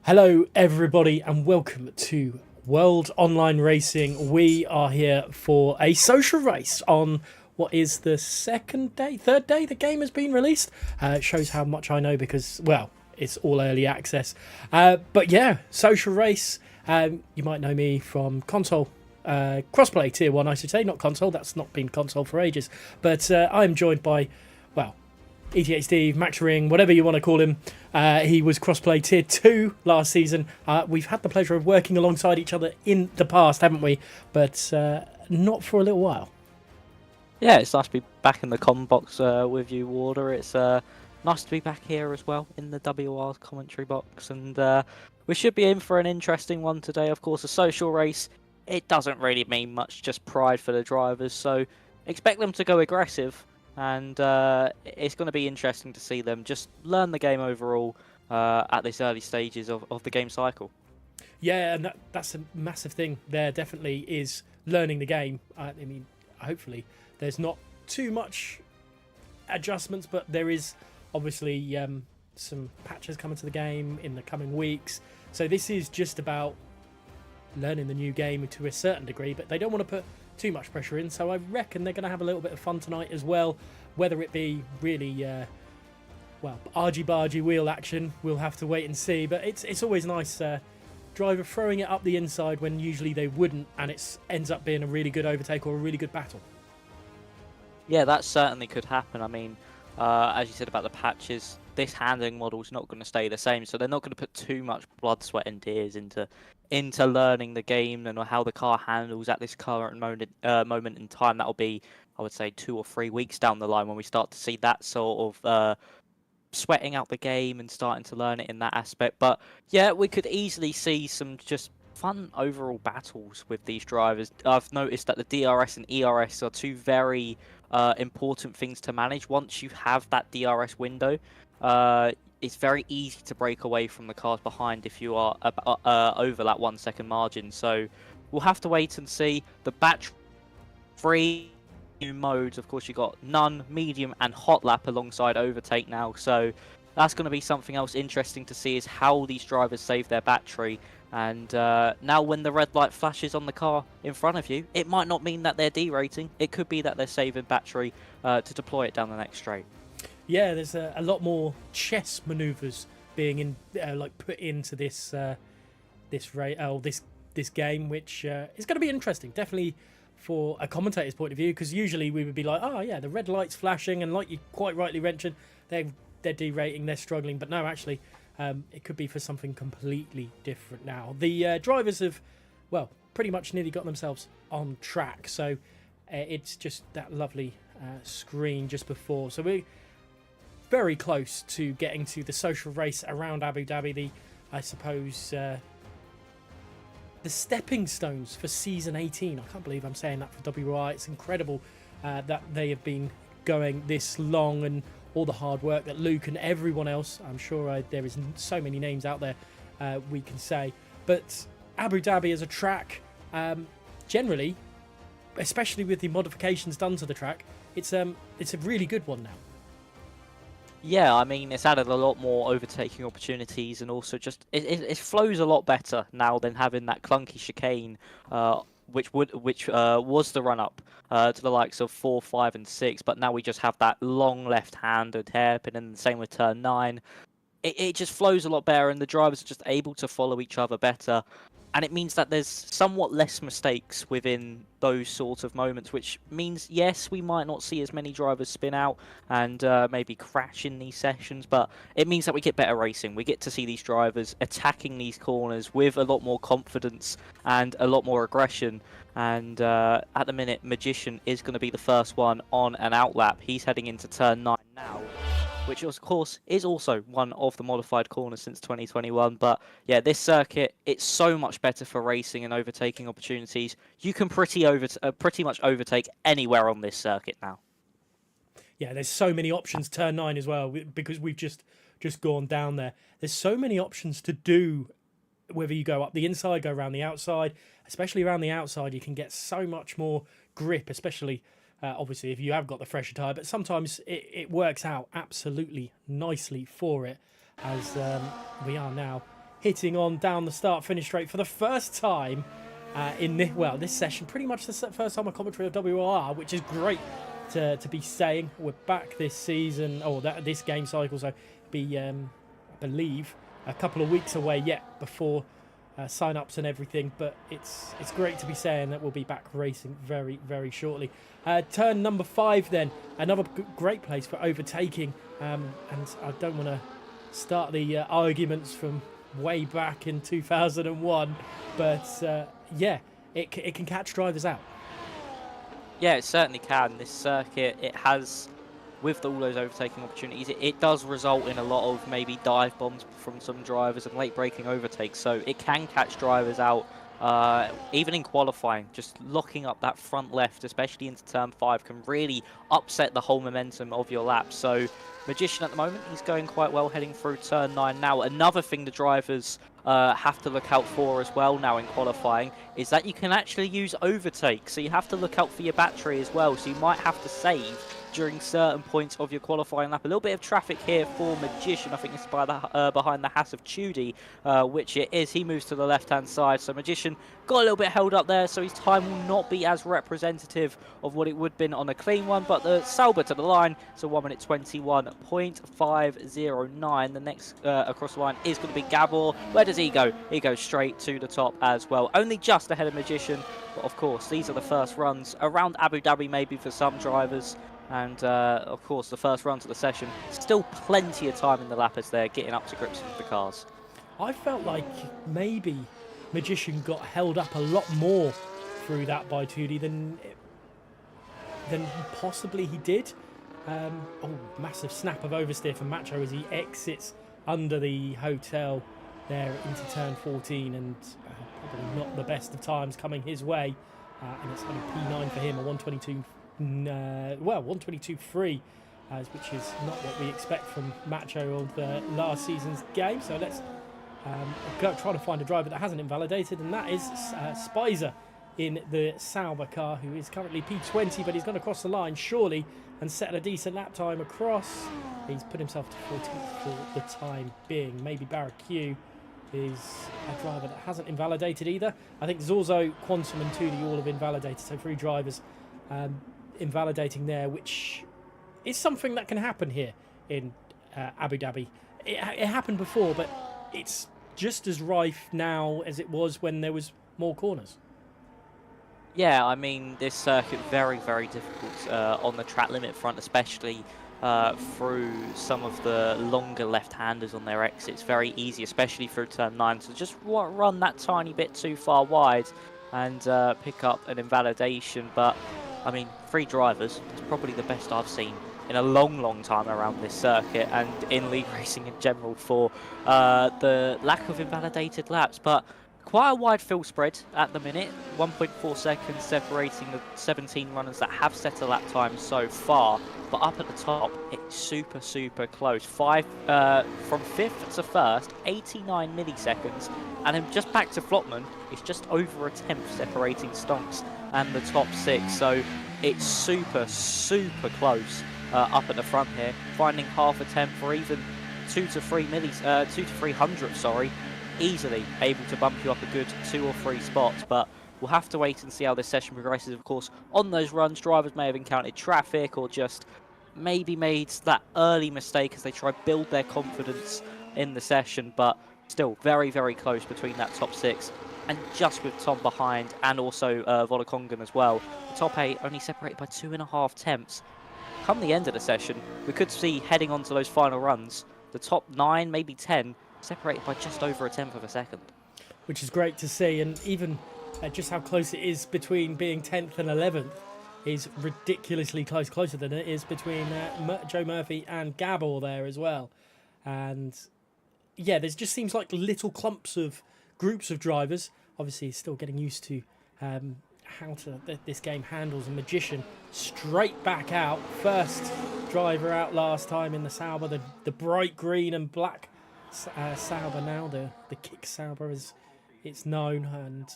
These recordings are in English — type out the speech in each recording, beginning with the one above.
Hello, everybody, and welcome to World Online Racing. We are here for a social race on what is the third day the game has been released. It shows how much I know because, well, it's all early access. But yeah, social race. You might know me from console. Crossplay Tier 1, I should say, not console. That's not been console for ages. But I'm joined by, well, ETH Steve, Max Ring, whatever you want to call him. He was crossplay tier 2 last season. We've had the pleasure of working alongside each other in the past, haven't we? But not for a little while. Yeah, it's nice to be back in the com box with you, Warder. It's nice to be back here as well in the WOR commentary box. And we should be in for an interesting one today. Of course, a social race. It doesn't really mean much, just pride for the drivers. So expect them to go aggressive. And it's going to be interesting to see them just learn the game overall at this early stages of the game cycle. Yeah, and that's a massive thing there. Definitely is learning the game. I mean, hopefully there's not too much adjustments, but there is obviously some patches coming to the game in the coming weeks. So this is just about learning the new game to a certain degree, but they don't want to put too much pressure in, so I reckon they're going to have a little bit of fun tonight as well. Whether it be really well, argy-bargy wheel action, we'll have to wait and see, but it's always nice driver throwing it up the inside when usually they wouldn't, and it ends up being a really good overtake or a really good battle. Yeah, that certainly could happen. I mean, as you said about the patches, this handling model is not going to stay the same, so they're not going to put too much blood, sweat, and tears into learning the game and how the car handles at this current moment in time. That'll be, I would say, 2 or 3 weeks down the line when we start to see that sort of sweating out the game and starting to learn it in that aspect. But yeah, we could easily see some just fun overall battles with these drivers. I've noticed that the DRS and ERS are two very important things to manage. Once you have that DRS window, it's very easy to break away from the cars behind if you are over that 1 second margin. So we'll have to wait and see. The battery new modes, of course, you got none, medium, and hot lap alongside overtake now. So that's going to be something else interesting to see, is how these drivers save their battery. And now when the red light flashes on the car in front of you, it might not mean that they're derating. It could be that they're saving battery to deploy it down the next straight. Yeah, there's a lot more chess maneuvers being put into this this game, which is going to be interesting, definitely for a commentator's point of view, because usually we would be like, oh yeah, the red light's flashing, and like you quite rightly mentioned, they're derating, they're struggling, but no, actually, it could be for something completely different now. The drivers have, well, pretty much nearly got themselves on track, so it's just that lovely screen just before. So we're very close to getting to the social race around Abu Dhabi. I suppose, the stepping stones for season 18. I can't believe I'm saying that for WI. It's incredible that they have been going this long, and all the hard work that Luke and everyone else, I'm sure there is so many names out there we can say. But Abu Dhabi as a track, generally, especially with the modifications done to the track, it's a really good one now. Yeah, I mean, it's added a lot more overtaking opportunities, and also just it flows a lot better now than having that clunky chicane, which was the run up to the likes of 4, 5, and 6. But now we just have that long left-handed hairpin, and the same with turn 9. It just flows a lot better, and the drivers are just able to follow each other better. And it means that there's somewhat less mistakes within those sort of moments, which means, yes, we might not see as many drivers spin out and maybe crash in these sessions, but it means that we get better racing. We get to see these drivers attacking these corners with a lot more confidence and a lot more aggression. And at the minute, Magician is going to be the first one on an outlap. He's heading into turn 9 now, which of course is also one of the modified corners since 2021. But yeah, this circuit, it's so much better for racing and overtaking opportunities. You can pretty much overtake anywhere on this circuit now. Yeah, there's so many options. Turn 9 as well, because we've just gone down there. There's so many options to do, whether you go up the inside, go around the outside. Especially around the outside, you can get so much more grip, especially obviously if you have got the fresher tyre, but sometimes it works out absolutely nicely for it, as we are now hitting on down the start-finish straight for the first time in this session. Pretty much the first time a commentary of WOR, which is great to be saying. We're back this season, or this game cycle, so be, I believe, a couple of weeks away yet before sign-ups and everything, but it's great to be saying that we'll be back racing very, very shortly. Turn number 5 then, another great place for overtaking, and I don't want to start the arguments from way back in 2001, but yeah, it can catch drivers out. Yeah, it certainly can. This circuit, it has, with all those overtaking opportunities, it does result in a lot of maybe dive bombs from some drivers and late braking overtakes, so it can catch drivers out. Even in qualifying, just locking up that front left, especially into turn 5, can really upset the whole momentum of your lap. So Magician at the moment, he's going quite well heading through turn 9 now. Another thing the drivers have to look out for as well now in qualifying is that you can actually use overtake, so you have to look out for your battery as well, so you might have to save during certain points of your qualifying lap. A little bit of traffic here for Magician. I think it's by the behind the Haas of Chudi, which it is. He moves to the left-hand side, so Magician got a little bit held up there, so his time will not be as representative of what it would have been on a clean one, but the Sauber to the line, so 1 minute 21.509. The next across the line is going to be Gabor. Where does he go? He goes straight to the top as well, only just ahead of Magician, but of course these are the first runs around Abu Dhabi maybe for some drivers. And of course, the first runs of the session, still plenty of time in the lap as they're getting up to grips with the cars. I felt like maybe Magician got held up a lot more through that by Tudi than possibly he did. Oh, massive snap of oversteer for Macho as he exits under the hotel there into turn 14, and probably not the best of times coming his way. And it's only P9 for him, a 122. 122.3, which is not what we expect from Macho of last season's game. So let's go try to find a driver that hasn't invalidated, and that is Spicer in the Sauber car, who is currently P20, but he's gone across the line surely and set a decent lap time across. He's put himself to 14th for the time being. Maybe Barracu is a driver that hasn't invalidated either. I think Zorzo, Quantum and Tudi all have invalidated, so 3 drivers invalidating there, which is something that can happen here in Abu Dhabi. It happened before, but it's just as rife now as it was when there was more corners. Yeah, I mean, this circuit very, very difficult on the track limit front, especially through some of the longer left-handers on their exits. Very easy, especially through turn 9, so just run that tiny bit too far wide and pick up an invalidation. But I mean, 3 drivers is probably the best I've seen in a long, long time around this circuit and in league racing in general for the lack of invalidated laps. But quite a wide fill spread at the minute, 1.4 seconds separating the 17 runners that have set a lap time so far. But up at the top, it's super, super close. From 5th to 1st, 89 milliseconds. And then just back to Flotman, it's just over a 10th separating Stonks and the top 6. So it's super, super close up at the front here. Finding half a 10th or even 2 to 3 hundredths, sorry, easily able to bump you up a good 2 or 3 spots. But we'll have to wait and see how this session progresses. Of course, on those runs, drivers may have encountered traffic or just maybe made that early mistake as they try to build their confidence in the session. But still very, very close between that top 6. And just with Tom behind, and also Volokongan as well. The top 8 only separated by 2.5 tenths. Come the end of the session, we could see heading onto those final runs, the top 9, maybe 10, separated by just over a 10th of a second. Which is great to see, and even just how close it is between being 10th and 11th is ridiculously close, closer than it is between Joe Murphy and Gabor there as well. And yeah, there just seems like little clumps of groups of drivers. Obviously still getting used to how this game handles a Magician. Straight back out, first driver out last time in the Sauber, the bright green and black Sauber now, the Kick Sauber as it's known. And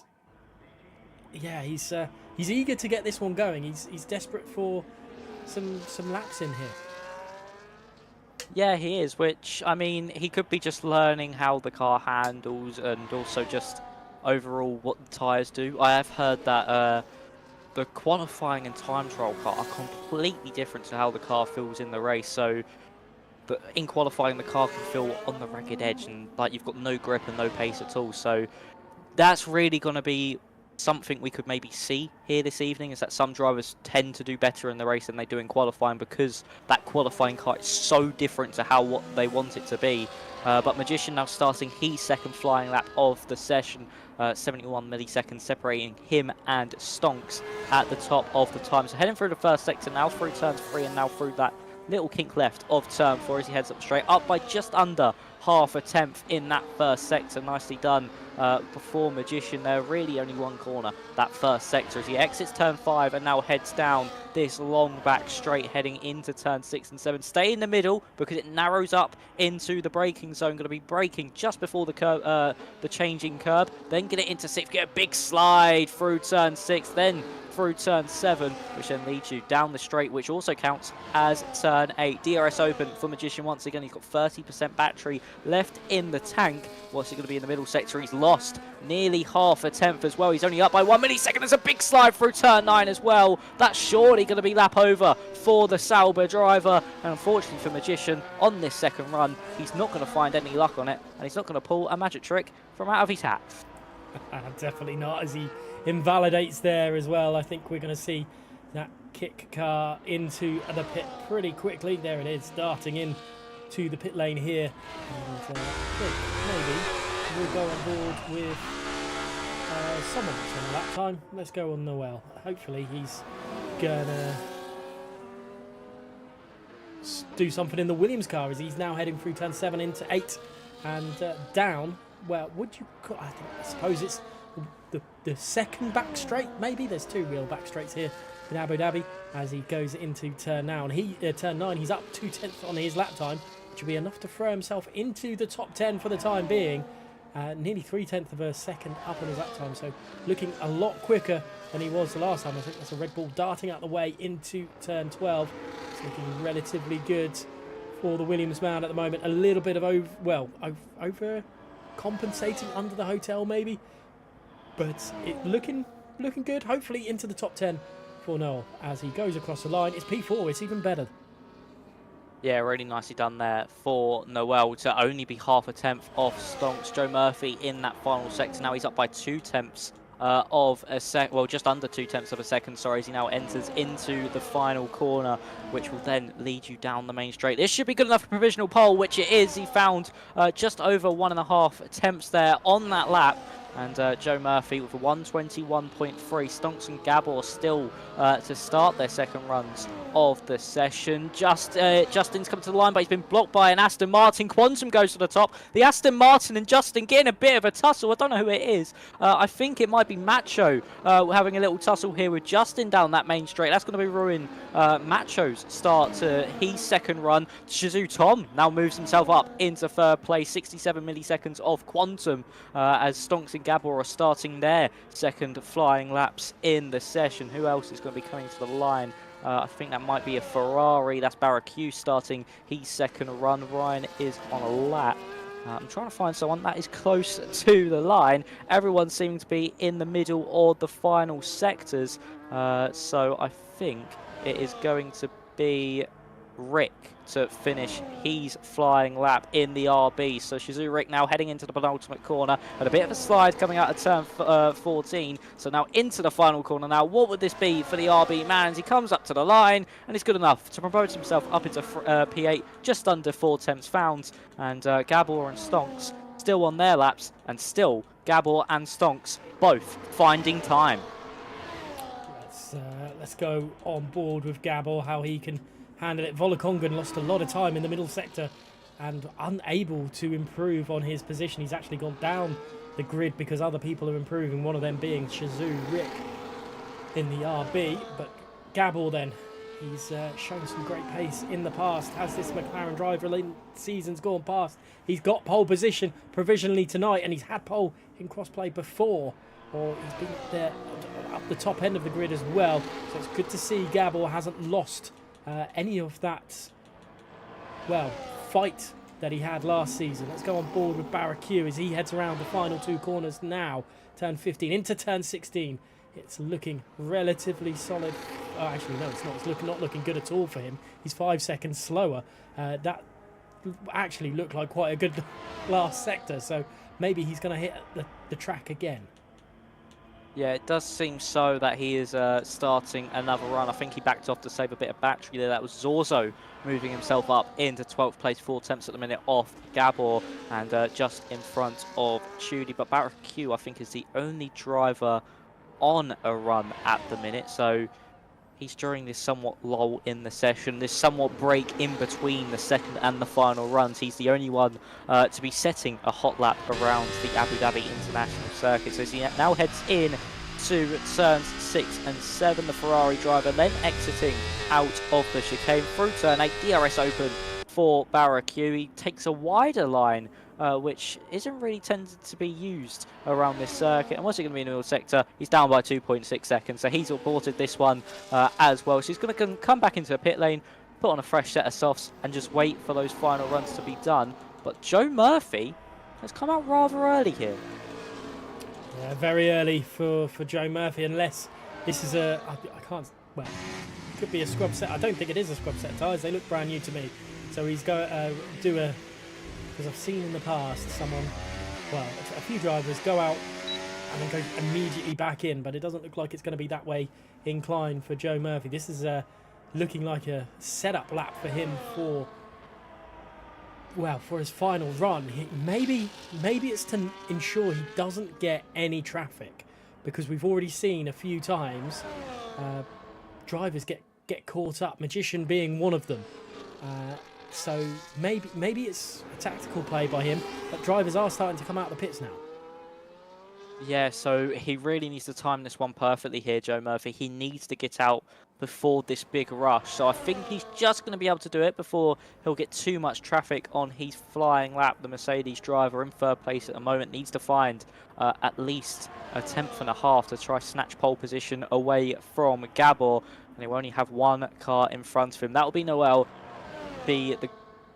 yeah, he's eager to get this one going. He's desperate for some laps in here. Yeah, he is, which, I mean, he could be just learning how the car handles and also just overall what the tyres do. I have heard that the qualifying and time trial car are completely different to how the car feels in the race. So in qualifying, the car can feel on the ragged edge and like you've got no grip and no pace at all. So that's really going to be something we could maybe see here this evening, is that some drivers tend to do better in the race than they do in qualifying because that qualifying car is so different to what they want it to be. But Magician now starting his second flying lap of the session, 71 milliseconds separating him and Stonks at the top of the time. So heading through the first sector now, through turns 3 and now through that little kink left of turn 4 as he heads up straight, up by just under half a tenth in that first sector. Nicely done before Magician there. Really only one corner, that first sector, as he exits turn 5 and now heads down this long back straight heading into turn 6 and 7. Stay in the middle because it narrows up into the braking zone. Going to be braking just before the curb, the changing curb, then get it into 6, get a big slide through turn 6, then through turn 7, which then leads you down the straight, which also counts as turn 8. DRS open for Magician once again. He's got 30% battery left in the tank. What's he going to be in the middle sector? He's lost nearly half a tenth as well. He's only up by 1 millisecond. There's a big slide through turn 9 as well. That's surely going to be lap over for the Sauber driver. And unfortunately for Magician, on this second run, he's not going to find any luck on it, and he's not going to pull a magic trick from out of his hat. Definitely not, as he invalidates there as well. I think we're going to see that kick car into the pit pretty quickly. There it is, starting in to the pit lane here. And I think maybe we'll go on board with someone that's on lap time. Let's go on Noel. Hopefully he's gonna do something in the Williams car, as he's now heading through turn 7 into 8 and down. Well, I suppose it's the second back straight, maybe. There's 2 real back straights here in Abu Dhabi as he goes into turn now. And turn 9, he's up 2/10 on his lap time, which will be enough to throw himself into the top 10 for the time being. Nearly 3/10 of a second up on his lap time, so looking a lot quicker than he was the last time. I think that's a Red Bull darting out the way into turn 12. It's looking relatively good for the Williams man at the moment. A little bit of over compensating under the hotel maybe, but it looking good. Hopefully into the top 10 for Noel as he goes across the line. It's P4, it's even better. Yeah, really nicely done there for Noel to only be half a tenth off Stonks. Joe Murphy in that final sector. Now he's up by 2/10 of a sec, well, just under 2/10 of a second, sorry, as he now enters into the final corner, which will then lead you down the main straight. This should be good enough for provisional pole, which it is. He found just over 1.5 attempts there on that lap. And Joe Murphy with a 121.3. Stonks and Gabor still to start their second runs of the session. Justin's come to the line, but he's been blocked by an Aston Martin. Quantum goes to the top. The Aston Martin and Justin getting a bit of a tussle. I don't know who it is. I think it might be Macho having a little tussle here with Justin down that main straight. That's going to be ruin Macho's start to his second run. Shizou Tom now moves himself up into third place. 67 milliseconds of Quantum as Stonks and Gabor are starting their second flying laps in the session. Who else is going to be coming to the line? I think that might be a Ferrari. That's Barracu starting his second run. Ryan is on a lap. I'm trying to find someone that is close to the line. Everyone seems to be in the middle or the final sectors. So I think it is going to be Rick to finish his flying lap in the RB. So Shizou Rick now heading into the penultimate corner, and a bit of a slide coming out of turn 14. So now into the final corner. Now what would this be for the RB man as he comes up to the line, and he's good enough to promote himself up into P8, just under 4/10 found. And Gabor and Stonks still on their laps, and still Gabor and Stonks both finding time. Let's go on board with Gabor, how he can handle it. Volokongan lost a lot of time in the middle sector and unable to improve on his position. He's actually gone down the grid because other people are improving, one of them being Shizou Rick in the RB. But Gabor then, he's shown some great pace in the past. As this McLaren driver season's gone past, he's got pole position provisionally tonight, and he's had pole in crossplay before, or he's been there up the top end of the grid as well. So it's good to see Gabor hasn't lost any of that, well, fight that he had last season. Let's go on board with Barracu as he heads around the final 2 corners now. Turn 15 into turn 16. It's looking relatively solid. Oh, actually, no, it's not. It's not looking good at all for him. He's 5 seconds slower. That actually looked like quite a good last sector, so maybe he's going to hit the track again. Yeah, it does seem so that he is starting another run. I think he backed off to save a bit of battery there. That was Zorzo moving himself up into 12th place, 4 attempts at the minute off Gabor and just in front of Chudi. But Barracu, I think, is the only driver on a run at the minute. So he's during this somewhat lull in the session, this somewhat break in between the second and the final runs. He's the only one to be setting a hot lap around the Abu Dhabi International Circuit. So he now heads in to turns 6 and 7, the Ferrari driver, then exiting out of the chicane through turn 8, DRS open for Barracu. He takes a wider line, which isn't really tended to be used around this circuit. And what's it going to be in the middle sector? He's down by 2.6 seconds, so he's aborted this one as well. So he's going to come back into the pit lane, put on a fresh set of softs, and just wait for those final runs to be done. But Joe Murphy has come out rather early here. Yeah, very early for Joe Murphy, unless this is I can't, well, it could be a scrub set. I don't think it is a scrub set of tyres. They look brand new to me. So he's going to do a, because I've seen in the past someone, well, a few drivers go out and then go immediately back in, but it doesn't look like it's going to be that way inclined for Joe Murphy. This is looking like a setup lap for him for, well, for his final run. Maybe it's to ensure he doesn't get any traffic, because we've already seen a few times drivers get caught up, Magician being one of them. So maybe it's a tactical play by him, but drivers are starting to come out of the pits now. Yeah, so he really needs to time this one perfectly here, Joe Murphy. He needs to get out before this big rush. So I think he's just going to be able to do it before he'll get too much traffic on his flying lap. The Mercedes driver in 3rd place at the moment needs to find at least a 10th to try snatch pole position away from Gabor. And he'll only have one car in front of him. That'll be Noel. The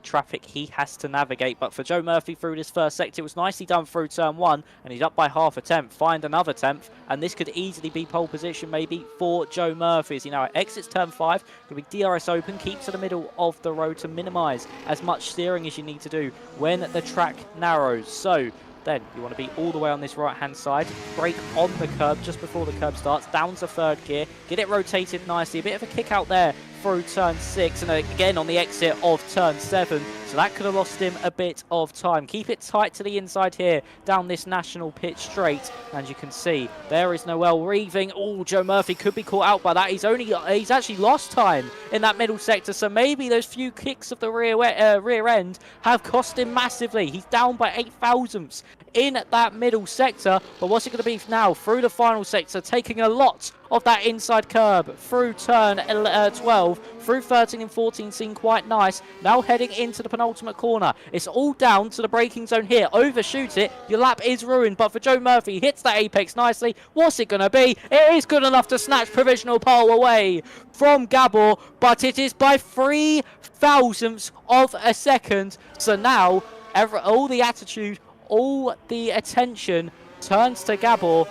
traffic he has to navigate, but for Joe Murphy through this first sector, it was nicely done through turn 1, and he's up by half a tenth. Find another 10th, and this could easily be pole position maybe for Joe Murphy as he now exits turn 5. Going to be DRS open, keep to the middle of the road to minimise as much steering as you need to do when the track narrows. So then you want to be all the way on this right hand side, brake on the curb just before the curb starts, down to 3rd gear, get it rotated nicely, a bit of a kick out there through turn 6 and again on the exit of turn 7, so that could have lost him a bit of time. Keep it tight to the inside here down this national pit straight, and you can see there is Noel Reeving. Oh, Joe Murphy could be caught out by that. He's actually lost time in that middle sector, so maybe those few kicks of the rear end have cost him massively. He's down by 8 thousandths in that middle sector, but what's it going to be now through the final sector, taking a lot of that inside curb through turn 12, through 13 and 14 seem quite nice. Now heading into the penultimate corner. It's all down to the braking zone here. Overshoot it, your lap is ruined, but for Joe Murphy, hits that apex nicely. What's it going to be? It is good enough to snatch provisional pole away from Gabor, but it is by 3 thousandths of a second. So now all the attitude, all the attention turns to Gabor.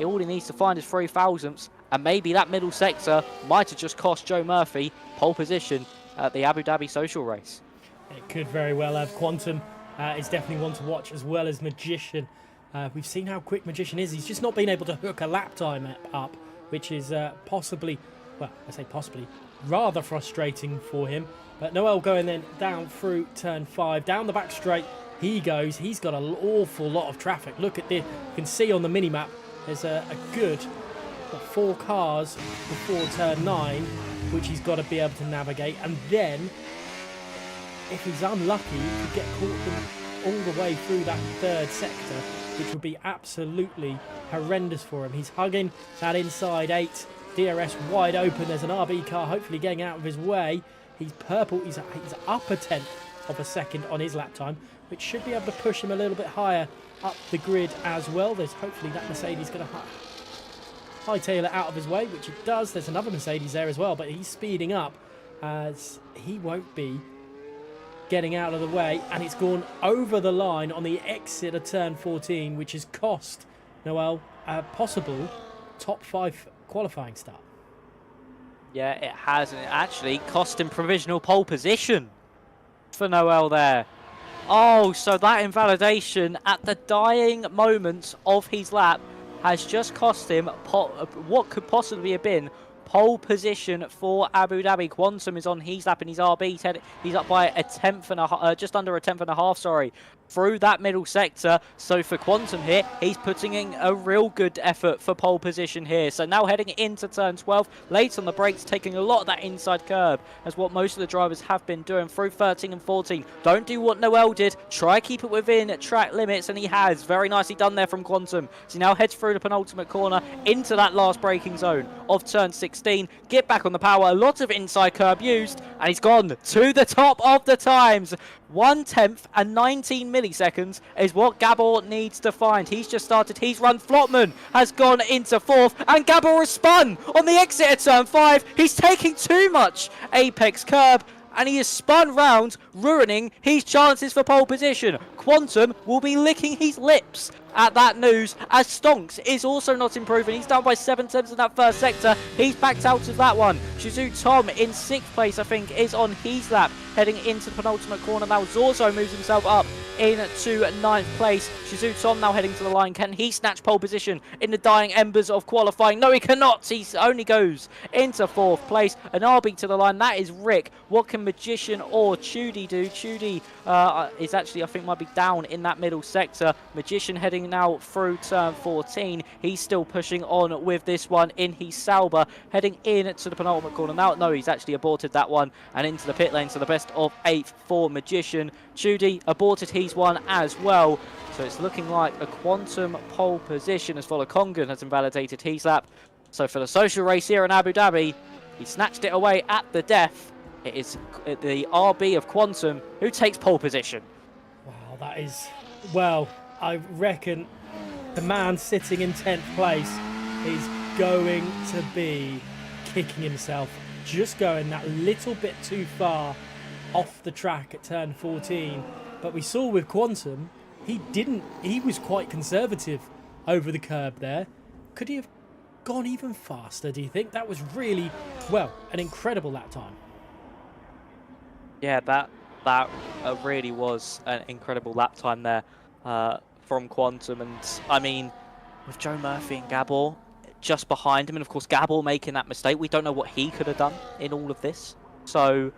All he needs to find is 3 thousandths. And maybe that middle sector might have just cost Joe Murphy pole position at the Abu Dhabi social race. It could very well have. Quantum is definitely one to watch, as well as Magician. We've seen how quick Magician is. He's just not been able to hook a lap time up, which is possibly, well, I say possibly, rather frustrating for him. But Noel going then down through turn 5, down the back straight he goes. He's got an awful lot of traffic. Look at this. You can see on the mini-map there's a good 4 cars before turn 9, which he's got to be able to navigate. And then, if he's unlucky, he could get caught all the way through that 3rd sector, which would be absolutely horrendous for him. He's hugging that inside 8, DRS wide open. There's an RB car hopefully getting out of his way. He's purple. He's up a 10th of a second on his lap time, which should be able to push him a little bit higher up the grid as well. There's hopefully that Mercedes going to hightail it out of his way, which it does. There's another Mercedes there as well, but he's speeding up as he won't be getting out of the way, and it's gone over the line on the exit of turn 14, which has cost Noel a possible top 5 qualifying start. Yeah, it has, and it actually cost him provisional pole position for Noel there. Oh, so that invalidation at the dying moments of his lap has just cost him what could possibly have been pole position for Abu Dhabi. Quantum is on his lap in his RB. He's up by a tenth and a half, just under a tenth and a half, sorry, through that middle sector. So for Quantum here, he's putting in a real good effort for pole position here. So now heading into turn 12, late on the brakes, taking a lot of that inside curb, as what most of the drivers have been doing through 13 and 14. Don't do what Noel did. Try keep it within track limits, and he has. Very nicely done there from Quantum. So he now heads through the penultimate corner into that last braking zone of turn 16. Get back on the power. A lot of inside curb used, and he's gone to the top of the times. 1/10 and 19 milliseconds is what Gabor needs to find. He's just started his run. Flotman has gone into 4th, and Gabor has spun on the exit of turn 5. He's taking too much apex curb, and he has spun round, ruining his chances for pole position. Quantum will be licking his lips at that news, as Stonks is also not improving. He's down by 7 tenths in that first sector. He's backed out of that one. Shizu Tom in 6th place, I think, is on his lap, heading into the penultimate corner. Now Zorzo moves himself up into 9th place. Shizu Tom now heading to the line. Can he snatch pole position in the dying embers of qualifying? No, he cannot. He only goes into 4th place. An RB to the line. That is Rick. What can Magician or Chudy do? Chudy is actually, I think, might be down in that middle sector. Magician heading now through turn 14. He's still pushing on with this one in his Sauber, heading in to the penultimate corner. Now, no, he's actually aborted that one and into the pit lane. So the best of 8th for Magician. Chudy aborted his one as well. So it's looking like a Quantum pole position, as Vola Kongan has invalidated his lap. So for the social race here in Abu Dhabi, he snatched it away at the death. It is the RB of Quantum who takes pole position. Wow, that is... Well, I reckon the man sitting in 10th place is going to be kicking himself, just going that little bit too far off the track at turn 14. But we saw with Quantum, he was quite conservative over the curb there. Could he have gone even faster, do you think? That was really, well, an incredible lap time. Yeah, that really was an incredible lap time there from Quantum. And I mean, with Joe Murphy and Gabor just behind him, and of course Gabor making that mistake, we don't know what he could have done in all of this. So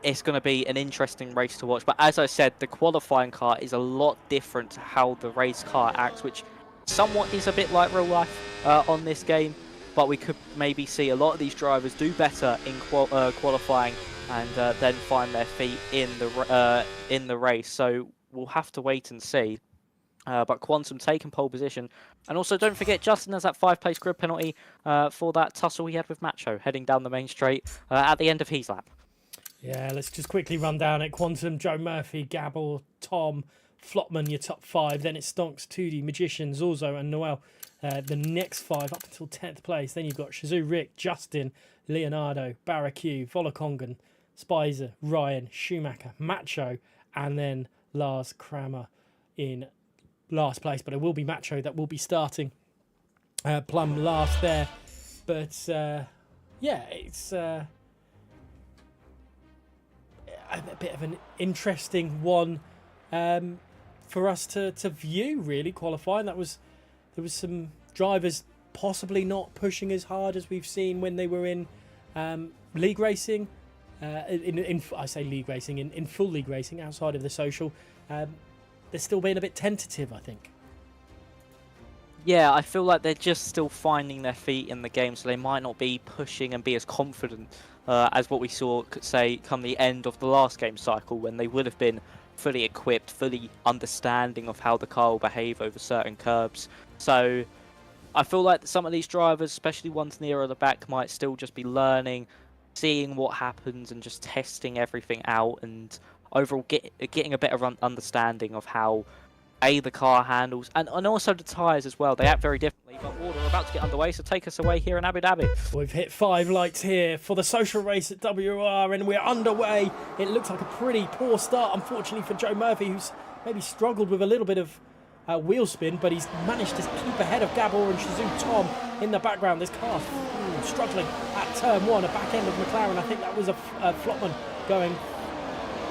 it's going to be an interesting race to watch. But as I said, the qualifying car is a lot different to how the race car acts, which somewhat is a bit like real life on this game. But we could maybe see a lot of these drivers do better in qualifying and then find their feet in the race. So we'll have to wait and see. But Quantum taking pole position. And also don't forget, Justin has that 5-place grid penalty for that tussle he had with Macho heading down the main straight at the end of his lap. Yeah, let's just quickly run down it. Quantum, Joe Murphy, Gabor, Tom, Flotman, your top 5. Then it's Stonks, 2D, Magician, Zorzo and Noel. The next 5 up until 10th place. Then you've got Shizu, Rick, Justin, Leonardo, Barracu, Volakongan, Spicer, Ryan, Schumacher, Macho, and then Lars Kramer in last place. But it will be Macho that will be starting plumb last there. But yeah, it's a bit of an interesting one for us to view, really, qualifying. There was some drivers possibly not pushing as hard as we've seen when they were in league racing. I say league racing, in full league racing outside of the social. They're still being a bit tentative, I think. Yeah, I feel like they're just still finding their feet in the game, so they might not be pushing and be as confident as what we saw, say, come the end of the last game cycle, when they would have been fully equipped, fully understanding of how the car will behave over certain curbs. So I feel like some of these drivers, especially ones nearer the back, might still just be learning, seeing what happens and just testing everything out, and overall getting a better understanding of how The car handles and also the tyres as well. They act very differently, but WOR are about to get underway, so take us away here in Abu Dhabi. We've hit 5 lights here for the social race at WOR, and we're underway. It looks like a pretty poor start, unfortunately, for Joe Murphy, who's maybe struggled with a little bit of wheel spin, but he's managed to keep ahead of Gabor and Shizou Tom in the background. This car struggling at turn 1, a back end of McLaren. I think that was a Flopman going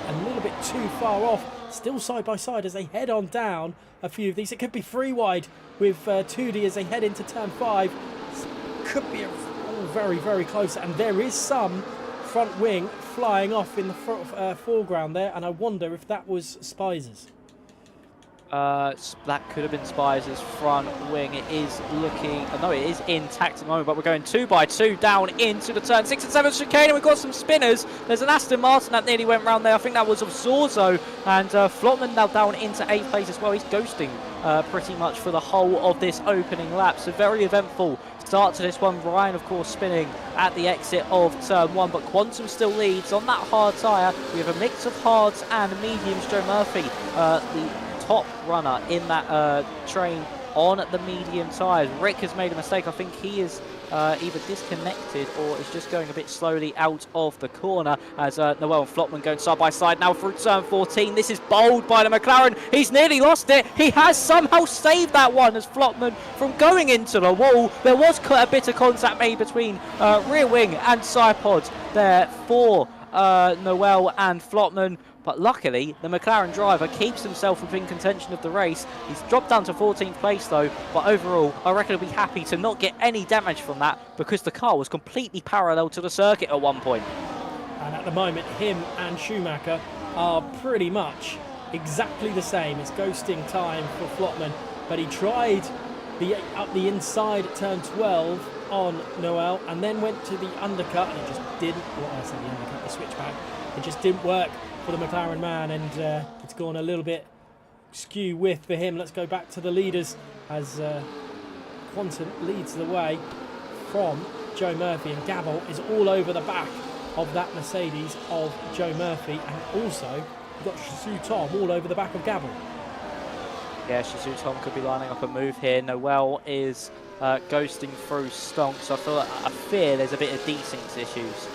a little bit too far off. Still side by side as they head on down a few of these. It could be 3 wide with 2D as they head into turn 5. Could be very, very close. And there is some front wing flying off in the foreground there. And I wonder if that was Spizer's. That could have been Spizer's front wing. It is looking... no, it is intact at the moment, but we're going 2x2 down into the turn 6 and 7 chicane, and we've got some spinners. There's an Aston Martin that nearly went round there. I think that was of Zorzo, and Flotman now down into 8th place as well. He's ghosting pretty much for the whole of this opening lap, so very eventful start to this one. Ryan, of course, spinning at the exit of turn 1, but Quantum still leads on that hard tyre. We have a mix of hards and mediums. Joe Murphy, the top runner in that train on the medium tyres. Rick has made a mistake. I think he is either disconnected or is just going a bit slowly out of the corner as Noel and Flotman going side by side now through turn 14. This is bold by the McLaren. He's nearly lost it. He has somehow saved that one as Flotman from going into the wall. There was a bit of contact made between rear wing and side pod there for Noel and Flotman. But luckily, the McLaren driver keeps himself within contention of the race. He's dropped down to 14th place though, but overall, I reckon he'll be happy to not get any damage from that because the car was completely parallel to the circuit at one point. And at the moment, him and Schumacher are pretty much exactly the same. It's ghosting time for Flotman, but he tried up the inside at turn 12 on Noel and then went to the undercut, and it just didn't, the undercut, the switchback, it just didn't work for the McLaren man, and it's gone a little bit skew width for him. Let's go back to the leaders as Quantum leads the way from Joe Murphy, and Gabor is all over the back of that Mercedes of Joe Murphy, and also we've got Shizou Tom all over the back of Gabor. Yeah, Shizou Tom could be lining up a move here. Noel is ghosting through Stonk, so I fear there's a bit of decency issues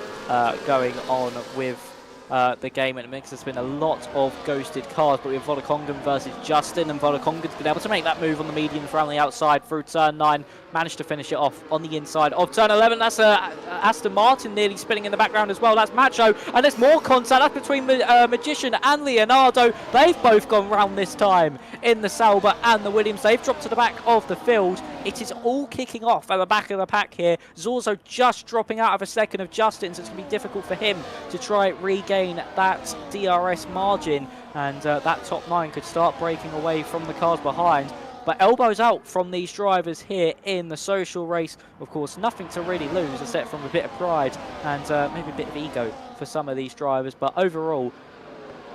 going on with the game in the mix. There's been a lot of ghosted cars, but we have Vodakongan versus Justin, and Vodakongan's been able to make that move on the mediums around the outside through turn 9, managed to finish it off on the inside of turn 11. That's Aston Martin nearly spinning in the background as well. That's Macho, and there's more contact. That's between Magician and Leonardo. They've both gone round this time in the Sauber and the Williams. They've dropped to the back of the field. It is all kicking off at the back of the pack here. Zorzo just dropping out of a second of Justin, so it's going to be difficult for him to try regain that DRS margin, and that top 9 could start breaking away from the cars behind. But elbows out from these drivers here in the social race. Of course, nothing to really lose except from a bit of pride and maybe a bit of ego for some of these drivers. But overall,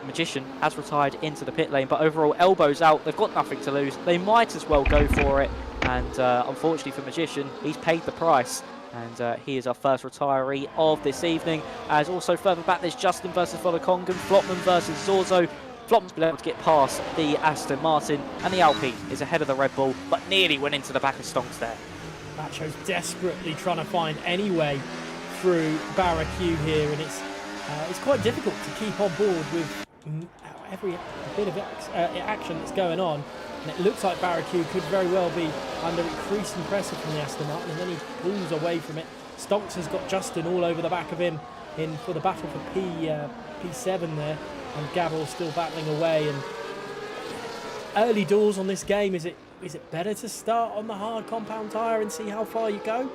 Magician has retired into the pit lane, but overall, elbows out. They've got nothing to lose. They might as well go for it. And unfortunately for Magician, he's paid the price. And he is our first retiree of this evening. As also further back, there's Justin versus Vodakongan, Flotman versus Zorzo. Flop's been able to get past the Aston Martin, and the Alpine is ahead of the Red Bull, but nearly went into the back of Stonks there. Macho's desperately trying to find any way through Barracu here, and it's quite difficult to keep on board with every bit of action that's going on. And it looks like Barracu could very well be under increasing pressure from the Aston Martin, and then he pulls away from it. Stonks has got Justin all over the back of him for the battle for P7 there. And Gabor still battling away. And early doors on this game, is it better to start on the hard compound tyre and see how far you go?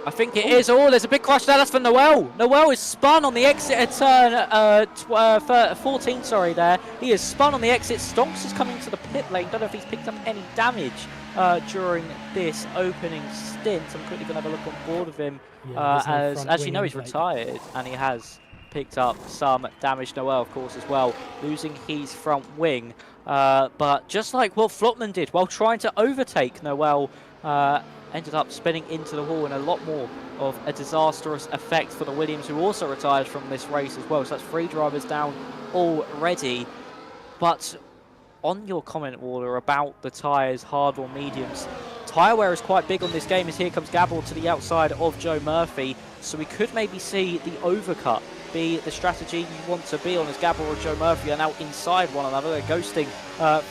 I think it is. Oh, there's a big crash there. That's for Noel. Noel is spun on the exit at turn 14, sorry, there. He is spun on the exit. Stonks is coming to the pit lane. Don't know if he's picked up any damage during this opening stint. I'm quickly going to have a look on board of him. As you know, he's retired, and he has picked up some damage. Noel, of course, as well, losing his front wing. But just like what Flotman did while trying to overtake Noel, ended up spinning into the wall, and a lot more of a disastrous effect for the Williams, who also retired from this race as well. So that's 3 drivers down already. But on your comment, Waller, about the tyres, hard or mediums, tyre wear is quite big on this game, as here comes Gabor to the outside of Joe Murphy. So we could maybe see the overcut be the strategy you want to be on, as Gabor or Joe Murphy are now inside one another. They're ghosting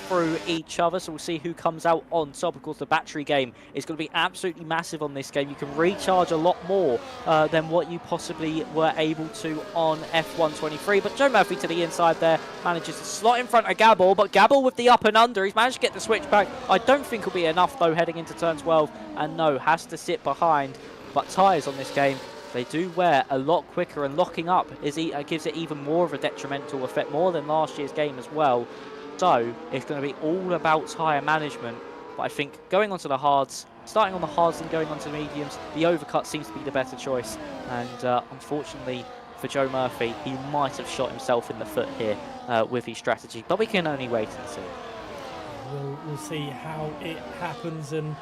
through each other, so we'll see who comes out on top. Of course, the battery game is going to be absolutely massive on this game. You can recharge a lot more than what you possibly were able to on F123. But Joe Murphy to the inside there manages to slot in front of Gabor, but Gabor with the up and under. He's managed to get the switch back. I don't think will be enough though heading into turn 12, and no, has to sit behind. But tyres on this game, they do wear a lot quicker, and locking up gives it even more of a detrimental effect, more than last year's game as well. So it's going to be all about tyre management. But I think going onto the hards, starting on the hards and going onto the mediums, the overcut seems to be the better choice. And unfortunately for Joe Murphy, he might have shot himself in the foot here with his strategy. But we can only wait and see. We'll see how it happens. And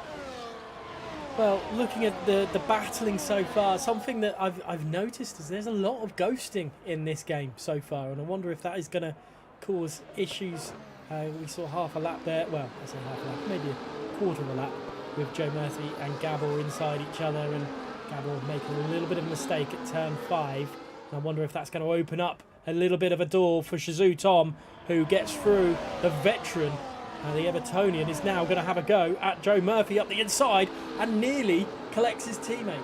well, looking at the battling so far, something that I've noticed is there's a lot of ghosting in this game so far, and I wonder if that is going to cause issues. We saw half a lap there. Well, I say half a lap, maybe a quarter of a lap with Joe Murphy and Gabor inside each other, and Gabor making a little bit of a mistake at turn 5. And I wonder if that's going to open up a little bit of a door for Shizou Tom, who gets through the veteran. The Evertonian is now going to have a go at Joe Murphy up the inside and nearly collects his teammate.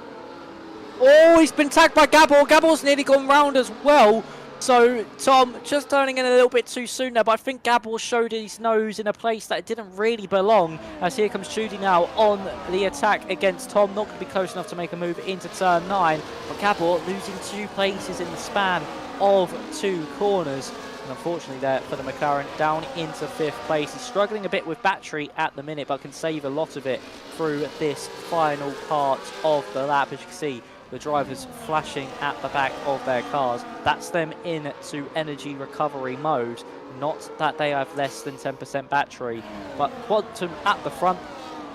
Oh, he's been tagged by Gabor. Gabor's nearly gone round as well. So Tom just turning in a little bit too soon there, but I think Gabor showed his nose in a place that it didn't really belong, as here comes Judy now on the attack against Tom. Not going to be close enough to make a move into turn 9, but Gabor losing 2 places in the span of 2 corners. And unfortunately there for the McLaren, down into 5th place. He's struggling a bit with battery at the minute, but can save a lot of it through this final part of the lap. As you can see, the drivers flashing at the back of their cars. That's them into energy recovery mode. Not that they have less than 10% battery, but Quantum at the front,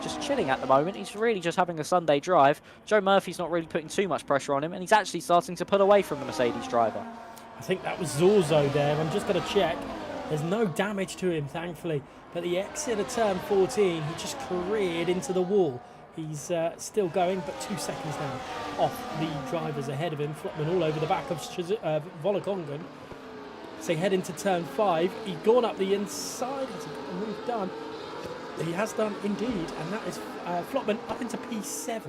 just chilling at the moment. He's really just having a Sunday drive. Joe Murphy's not really putting too much pressure on him, and he's actually starting to pull away from the Mercedes driver. I think that was Zorzo there. I'm just going to check. There's no damage to him, thankfully. But the exit of turn 14, he just careered into the wall. He's still going, but 2 seconds now off the drivers ahead of him. Flotman all over the back of Volakongan. So head into turn 5. He's gone up the inside. Has he got the move done? He has done indeed. And that is Flotman up into P7.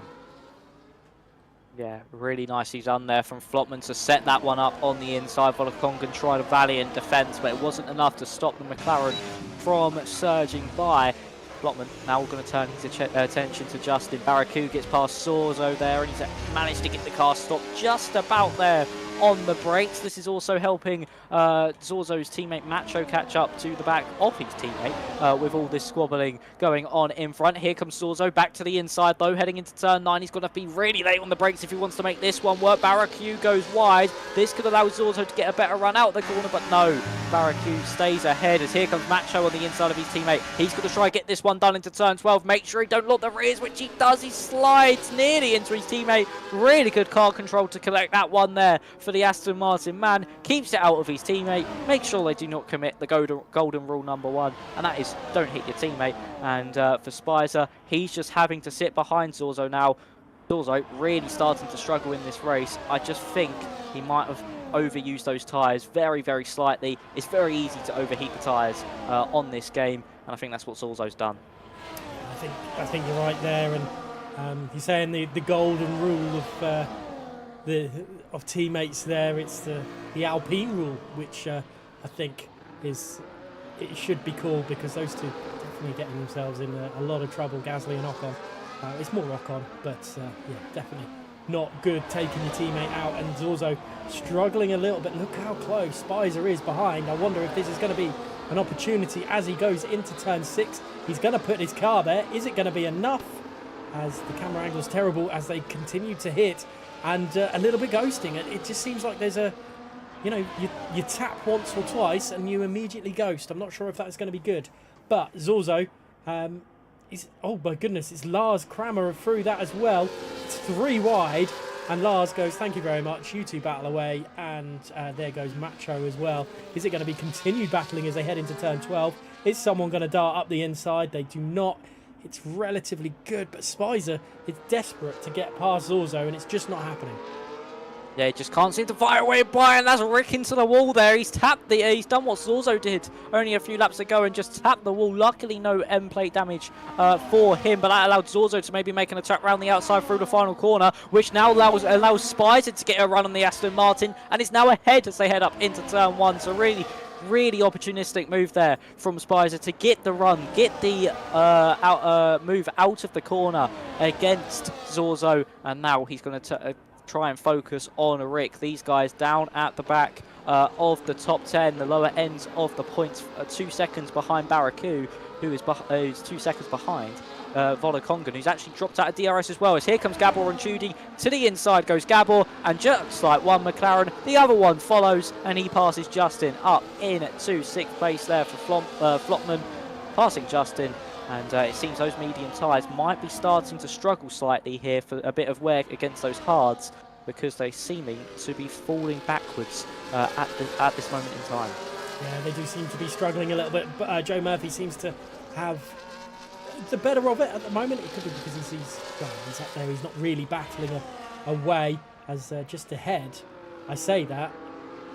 Yeah, really nicely done there from Flotman to set that one up on the inside. Volakongan tried a valiant defence, but it wasn't enough to stop the McLaren from surging by. Flotman now going to turn his attention to Justin. Baraku gets past Sorzo there, and he's managed to get the car stopped just about there on the brakes. This is also helping Zorzo's teammate Macho catch up to the back of his teammate with all this squabbling going on in front. Here comes Zorzo back to the inside though, heading into turn 9. He's going to be really late on the brakes if he wants to make this one work. Baraku goes wide. This could allow Zorzo to get a better run out of the corner, but no. Baraku stays ahead, as here comes Macho on the inside of his teammate. He's going to try and get this one done into turn 12. Make sure he don't lock the rears, which he does. He slides nearly into his teammate. Really good car control to collect that one there for the Aston Martin man. Keeps it out of his teammate. Make sure they do not commit the golden rule number 1, and that is don't hit your teammate. And for Spicer, he's just having to sit behind Zorzo now. Zorzo really starting to struggle in this race. I just think he might have overused those tyres very, very slightly. It's very easy to overheat the tyres on this game, and I think that's what Zorzo's done. I think you're right there, and you're saying the golden rule of teammates there. It's the Alpine rule, which I think it should be called, because those two definitely getting themselves in a lot of trouble. Gasly and Ocon. It's more Ocon, but yeah, definitely not good taking your teammate out. And Zorzo struggling a little bit. Look how close Spicer is behind. I wonder if this is going to be an opportunity as he goes into turn 6. He's going to put his car there. Is it going to be enough? As the camera angle is terrible as they continue to hit, and a little bit ghosting. It just seems like there's a, you tap once or twice and you immediately ghost. I'm not sure if that's going to be good. But Zorzo, oh my goodness, it's Lars Kramer through that as well. It's 3 wide. And Lars goes, thank you very much. You two battle away. And there goes Macho as well. Is it going to be continued battling as they head into turn 12? Is someone going to dart up the inside? They do not. It's relatively good, but Spicer is desperate to get past Zorzo, and it's just not happening. Yeah, he just can't seem to fire away by, and that's Rick into the wall there. He's tapped he's done what Zorzo did only a few laps ago and just tapped the wall. Luckily, no end plate damage for him, but that allowed Zorzo to maybe make an attack round the outside through the final corner, which now allows Spicer to get a run on the Aston Martin, and is now ahead as they head up into turn 1. So really opportunistic move there from Spicer to get the run, get the move out of the corner against Zorzo, and now he's going to try and focus on Rick. These guys down at the back of the top 10, the lower ends of the points, 2 seconds behind Baraku, who is 2 seconds behind Volokongan, who's actually dropped out of DRS as well. As here comes Gabor and Judy. To the inside goes Gabor, and just like one McLaren, the other one follows, and he passes Justin up into 6th place there for Flopman, passing Justin. And it seems those medium tyres might be starting to struggle slightly here for a bit of wear against those hards, because they seeming to be falling backwards at this moment in time. Yeah, they do seem to be struggling a little bit, but Joe Murphy seems to have the better of it at the moment. It could be because he's up there, he's not really battling away, as just ahead. I say that,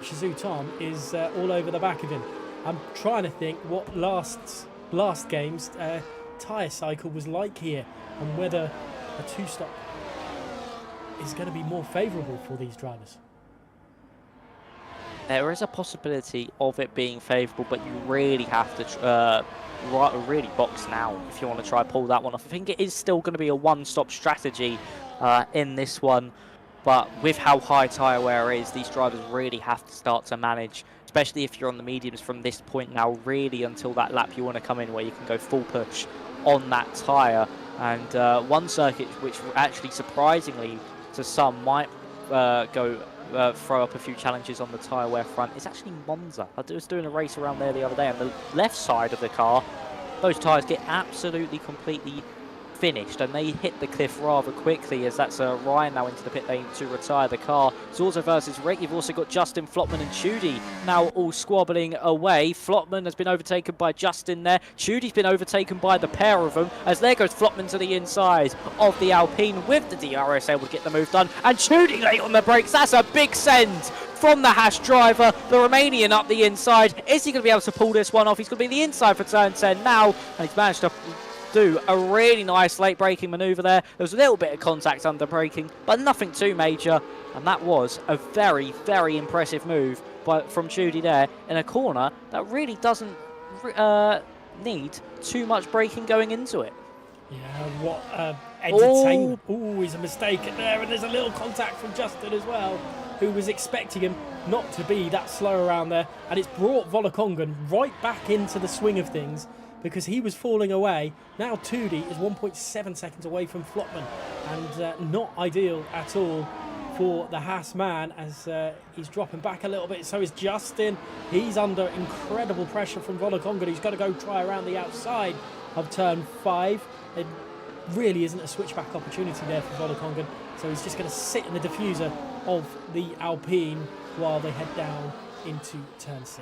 Shizou Tom is all over the back of him. I'm trying to think what last game's tyre cycle was like here, and whether a 2-stop is going to be more favourable for these drivers. There is a possibility of it being favourable, but you really have to really box now if you want to try pull that one off. I think it is still going to be a one-stop strategy in this one, but with how high tyre wear is, these drivers really have to start to manage, especially if you're on the mediums from this point now, really until that lap you want to come in where you can go full push on that tyre. And one circuit which actually surprisingly to some might throw up a few challenges on the tyre wear front is actually Monza. I was doing a race around there the other day, and the left side of the car, those tyres get absolutely completely finished, and they hit the cliff rather quickly, as that's Ryan now into the pit lane to retire the car. Zorzo versus Rick. You've also got Justin, Flopman and Chudy now all squabbling away. Flopman has been overtaken by Justin there. Chudy's been overtaken by the pair of them, as there goes Flopman to the inside of the Alpine with the DRS able to get the move done, and Chudy late on the brakes. That's a big send from the Haas driver, the Romanian up the inside. Is he going to be able to pull this one off? He's going to be the inside for turn 10 now, and he's managed to do a really nice late braking manoeuvre there. There was a little bit of contact under braking, but nothing too major, and that was a very, very impressive move from Judy there in a corner that really doesn't need too much braking going into it. Yeah, what entertainment. Ooh, he's a mistake there, and there's a little contact from Justin as well, who was expecting him not to be that slow around there, and it's brought Volokongan right back into the swing of things, because he was falling away. Now Tudi is 1.7 seconds away from Flopman, and not ideal at all for the Haas man, as he's dropping back a little bit. So is Justin. He's under incredible pressure from Volokongan, who's got to go try around the outside of turn 5. It really isn't a switchback opportunity there for Volokongan, so he's just going to sit in the diffuser of the Alpine while they head down into turn 6.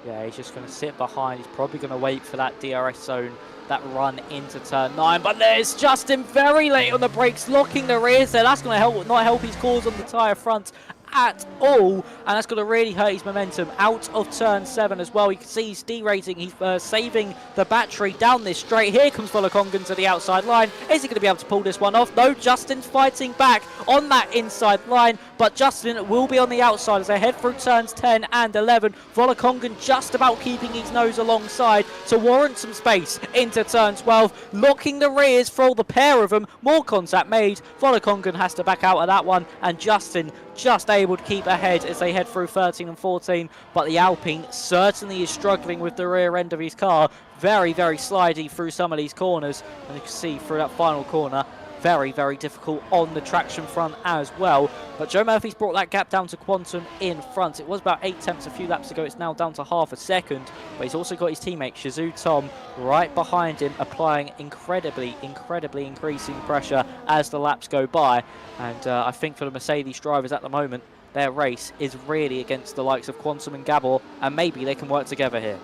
Yeah, he's just going to sit behind. He's probably going to wait for that DRS zone, that run into turn 9. But there's Justin very late on the brakes, locking the rears there. That's going to not help his cause on the tyre front at all, and that's going to really hurt his momentum out of turn 7 as well. You can see he's derating, he's saving the battery down this straight. Here comes Volokongan to the outside line. Is he going to be able to pull this one off? No, Justin's fighting back on that inside line, but Justin will be on the outside as they head through turns 10 and 11. Volokongan just about keeping his nose alongside to warrant some space into turn 12, locking the rears for all the pair of them. More contact made. Volokongan has to back out of that one, and Justin just able to keep ahead as they head through 13 and 14, but the Alpine certainly is struggling with the rear end of his car. Very, very slidey through some of these corners, and you can see through that final corner, very, very difficult on the traction front as well. But Joe Murphy's brought that gap down to Quantum in front. It was about 8 tenths a few laps ago. It's now down to half a second. But he's also got his teammate, Shizou Tom, right behind him, applying incredibly increasing pressure as the laps go by. And I think for the Mercedes drivers at the moment, their race is really against the likes of Quantum and Gabor, and maybe they can work together here.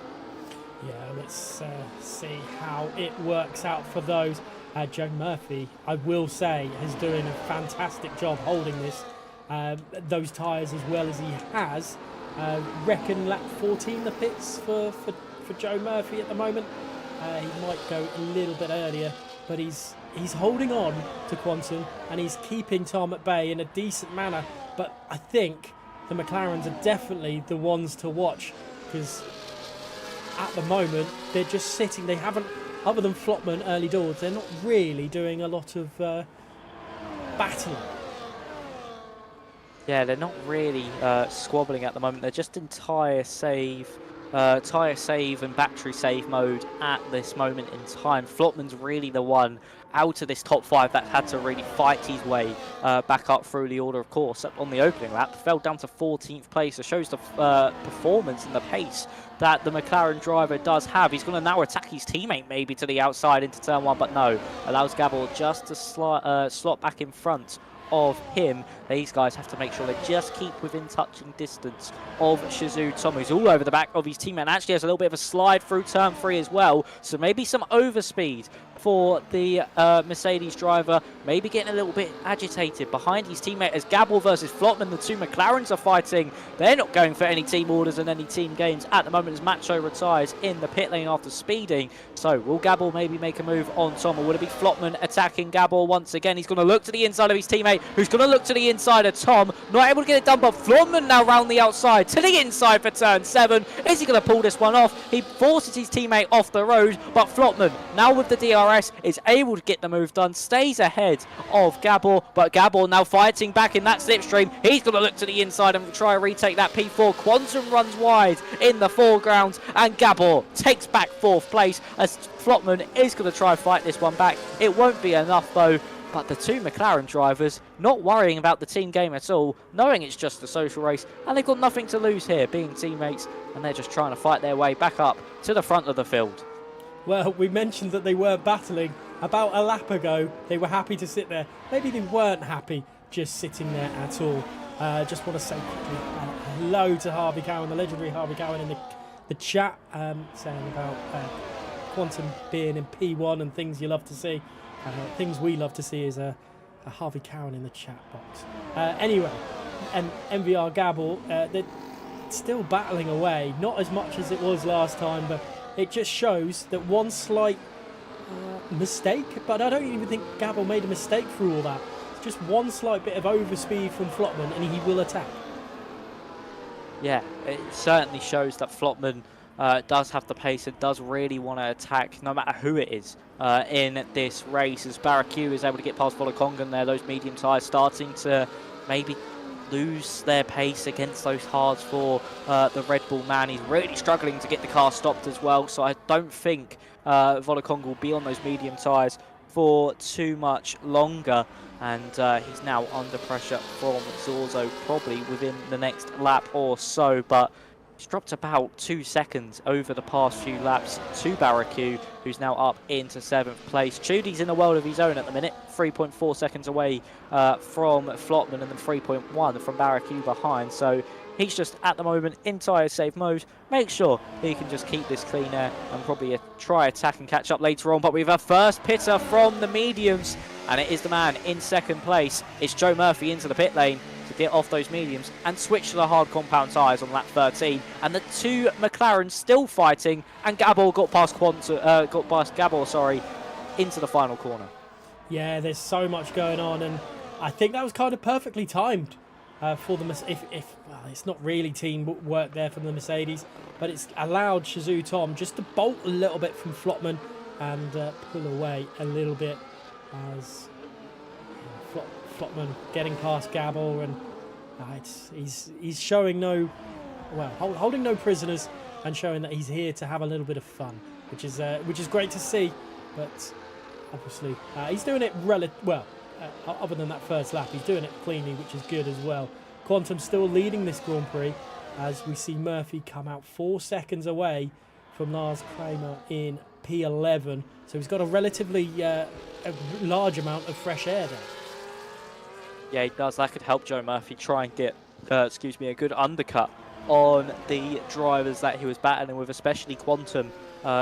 Yeah, let's see how it works out for those. Joe Murphy, I will say, is doing a fantastic job holding this, those tyres as well as he has. Reckon lap 14 the pits for Joe Murphy at the moment. He might go a little bit earlier, but he's holding on to Quantum and he's keeping Tom at bay in a decent manner. But I think the McLarens are definitely the ones to watch, because at the moment they're just sitting. They haven't, other than Flopman early doors, they're not really doing a lot of battling. Yeah, they're not really squabbling at the moment. They're just in tyre save and battery save mode at this moment in time. Flopman's really the one out of this top 5 that had to really fight his way back up through the order. Of course, on the opening lap, fell down to 14th place. It shows the performance and the pace that the McLaren driver does have. He's going to now attack his teammate maybe to the outside into turn 1, but no, allows Gabor just to slot back in front of him. These guys have to make sure they just keep within touching distance of Shizou Tom, who's all over the back of his teammate and actually has a little bit of a slide through turn 3 as well. So maybe some overspeed for the Mercedes driver, maybe getting a little bit agitated behind his teammate as Gabor versus Flopman. The two McLarens are fighting. They're not going for any team orders and any team gains at the moment as Macho retires in the pit lane after speeding. So will Gabor maybe make a move on Tom, or would it be Flopman attacking Gabor once again? He's going to look to the inside of his teammate, who's going to look to the inside of Tom. Not able to get it done, but Flopman now round the outside to the inside for turn 7. Is he going to pull this one off? He forces his teammate off the road, but Flopman, now with the DRS, is able to get the move done, stays ahead of Gabor, but Gabor now fighting back in that slipstream. He's going to look to the inside and try and retake that P4. Quantum runs wide in the foreground, and Gabor takes back 4th place as Flopman is going to try and fight this one back. It won't be enough though, but the two McLaren drivers not worrying about the team game at all, knowing it's just a social race, and they've got nothing to lose here, being teammates, and they're just trying to fight their way back up to the front of the field. Well, we mentioned that they were battling about a lap ago. They were happy to sit there. Maybe they weren't happy just sitting there at all. Just want to say quickly hello to Harvey Cowan, the legendary Harvey Cowan in the chat, saying about Quantum being in P1 and things you love to see. Things we love to see is a Harvey Cowan in the chat box. Anyway, and MVR Gabor, they're still battling away. Not as much as it was last time, but it just shows that one slight mistake, but I don't even think Gabor made a mistake through all that. It's just one slight bit of overspeed from Flopman and he will attack. Yeah, it certainly shows that Flopman does have the pace and does really want to attack no matter who it is in this race, as Barracu is able to get past Volokongan there. Those medium tyres starting to maybe lose their pace against those hards for the Red Bull man. He's really struggling to get the car stopped as well, so I don't think Volokongan will be on those medium tyres for too much longer, and he's now under pressure from Zorzo probably within the next lap or so, but he's dropped about 2 seconds over the past few laps to Barracu, who's now up into 7th place. Chudi's in a world of his own at the minute, 3.4 seconds away from Flopman and then 3.1 from Barracu behind. So he's just at the moment in tyre save mode. Make sure he can just keep this clean air and probably try attack and catch up later on. But we have a first pitter from the mediums, and it is the man in 2nd place. It's Joe Murphy into the pit lane to get off those mediums and switch to the hard compound tyres on lap 13. And the two McLarens still fighting, and Gabor got past Gabor into the final corner. Yeah, there's so much going on, and I think that was kind of perfectly timed for the well, it's not really team work there from the Mercedes, but it's allowed Shizou Tom just to bolt a little bit from Flopman and pull away a little bit as Flopman getting past Gabor, and he's showing holding no prisoners and showing that he's here to have a little bit of fun, which is great to see. But obviously. He's doing it other than that first lap, he's doing it cleanly, which is good as well. Quantum still leading this Grand Prix as we see Murphy come out 4 seconds away from Lars Kramer in P11. So he's got a relatively a large amount of fresh air there. Yeah, he does. That could help Joe Murphy try and get, a good undercut on the drivers that he was battling with, especially Quantum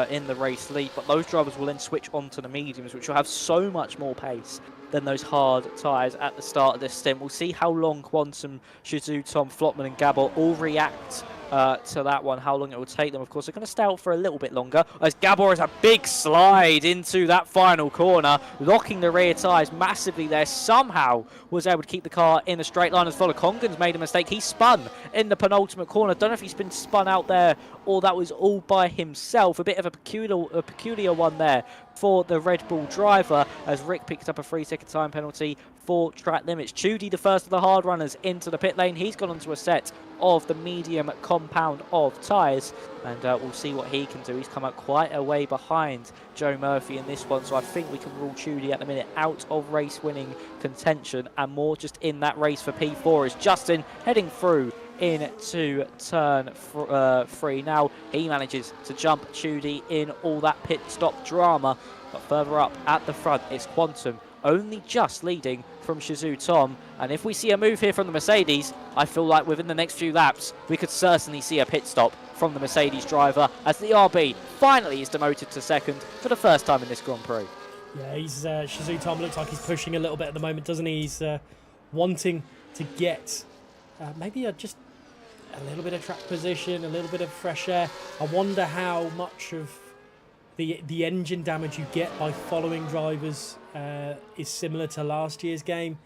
in the race lead. But those drivers will then switch onto the mediums, which will have so much more pace than those hard tyres at the start of this stint. We'll see how long Quantum, Shizou, Tom, Flotman and Gabor all react to that one, how long it will take them. Of course, they're going to stay out for a little bit longer as Gabor has a big slide into that final corner, locking the rear tyres massively there. Somehow was able to keep the car in a straight line as Vola Kongens made a mistake. He spun in the penultimate corner. Don't know if he's been spun out there or that was all by himself. A bit of a peculiar one there for the Red Bull driver as Rick picked up a 3-second time penalty for track limits. Chudy, the first of the hard runners into the pit lane. He's gone onto a set of the medium compound of tyres, and we'll see what he can do. He's come out quite a way behind Joe Murphy in this one, so I think we can rule Chudy at the minute out of race winning contention and more just in that race for P4 as Justin heading through into turn 3. Now he manages to jump Chudy in all that pit stop drama, but further up at the front it's Quantum only just leading from Shizou Tom, and if we see a move here from the Mercedes, I feel like within the next few laps we could certainly see a pit stop from the Mercedes driver as the RB finally is demoted to second for the first time in this Grand Prix. Yeah, he's Shizou Tom looks like he's pushing a little bit at the moment, doesn't he? He's wanting to get maybe just a little bit of track position, a little bit of fresh air. I wonder how much of the engine damage you get by following drivers is similar to last year's game.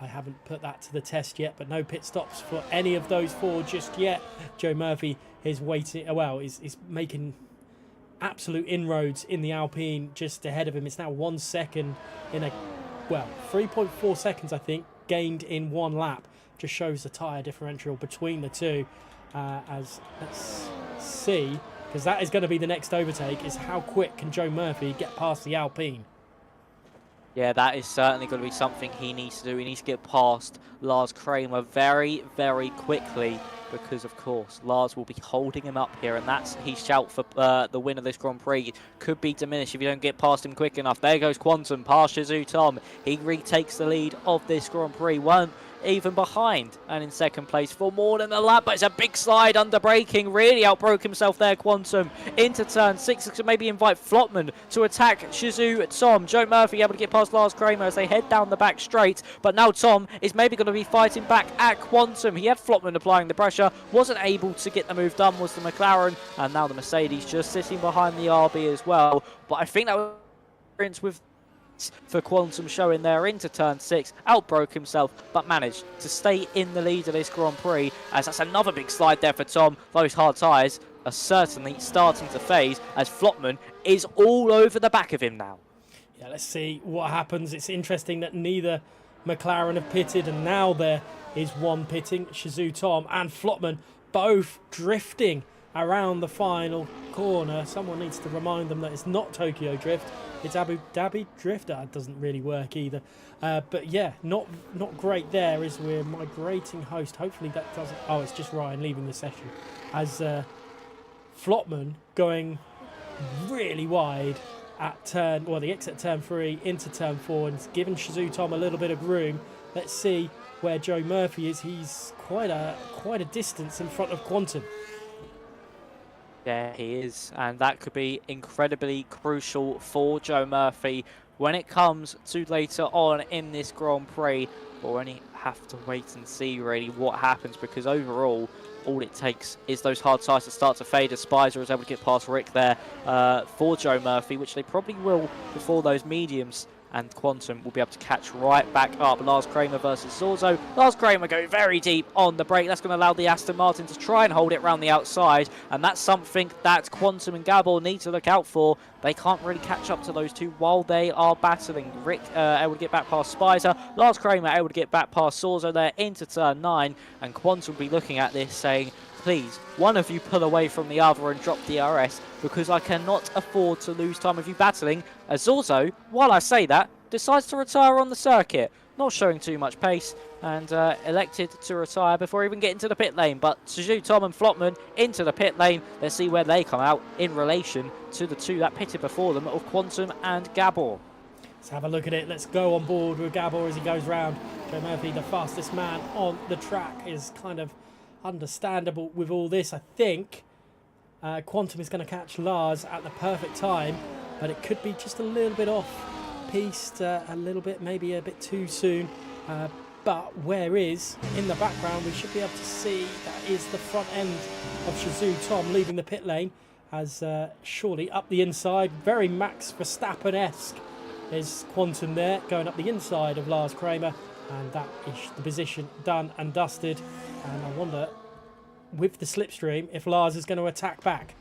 I haven't put that to the test yet, but no pit stops for any of those four just yet. Joe Murphy is waiting. Well, is making absolute inroads in the Alpine just ahead of him. It's now 1 second in 3.4 seconds, I think, gained in one lap. Just shows the tyre differential between the two. As let's see, because that is going to be the next overtake, is how quick can Joe Murphy get past the Alpine? Yeah, that is certainly going to be something he needs to do. He needs to get past Lars Kramer very, very quickly because, of course, Lars will be holding him up here, and that's his shout for the win of this Grand Prix. Could be diminished if you don't get past him quick enough. There goes Quantum past Shizou Tom. He retakes the lead of this Grand Prix. Weren't even behind and in second place for more than a lap, but it's a big slide under braking. Really outbroke himself there, Quantum, into turn 6. To maybe invite Flotman to attack Shizou Tom. Joe Murphy able to get past Lars Kramer as they head down the back straight, but now Tom is maybe going to be fighting back at Quantum. He had Flotman applying the pressure, wasn't able to get the move done, was the McLaren, and now the Mercedes just sitting behind the RB as well. But I think that was with for Quantum showing there into turn 6, outbroke himself but managed to stay in the lead of this Grand Prix, as that's another big slide there for Tom. Those hard tyres are certainly starting to phase as Flotman is all over the back of him now. Yeah, let's see what happens. It's interesting that neither McLaren have pitted, and now there is one pitting. Shizou Tom and Flotman both drifting around the final corner. Someone needs to remind them that it's not Tokyo Drift, it's Abu Dhabi Drift. That doesn't really work either. But yeah, not great there as we're migrating host. Hopefully that doesn't... Oh, it's just Ryan leaving the session. As Flotman going really wide at the exit turn 3 into turn 4, and it's given Shizou Tom a little bit of room. Let's see where Joe Murphy is. He's quite a distance in front of Quantum. Yeah, he is, and that could be incredibly crucial for Joe Murphy when it comes to later on in this Grand Prix. We'll only have to wait and see really what happens, because overall all it takes is those hard tyres to start to fade as Spicer is able to get past Rick there for Joe Murphy, which they probably will before those mediums, and Quantum will be able to catch right back up. Lars Kramer versus Zorzo. Lars Kramer going very deep on the brake. That's going to allow the Aston Martin to try and hold it around the outside, and that's something that Quantum and Gabor need to look out for. They can't really catch up to those two while they are battling. Rick able to get back past Spicer. Lars Kramer able to get back past Zorzo there into turn 9, and Quantum will be looking at this saying, please, one of you pull away from the other and drop DRS, because I cannot afford to lose time with you battling, as Zorzo, while I say that, decides to retire on the circuit, not showing too much pace, and elected to retire before even getting to the pit lane. But Suzu, Tom and Flotman into the pit lane. Let's see where they come out in relation to the two that pitted before them of Quantum and Gabor. Let's have a look at it. Let's go on board with Gabor as he goes round. Joe Murphy, the fastest man on the track, is kind of understandable with all this. I think Quantum is going to catch Lars at the perfect time, but it could be just a little bit off-piste, a little bit, maybe a bit too soon. But where is, in the background, we should be able to see that is the front end of Shazoo Tom leaving the pit lane, as surely up the inside, very Max Verstappen-esque, is Quantum there, going up the inside of Lars Kramer, and that is the position done and dusted. And I wonder, with the slipstream, if Lars is going to attack back.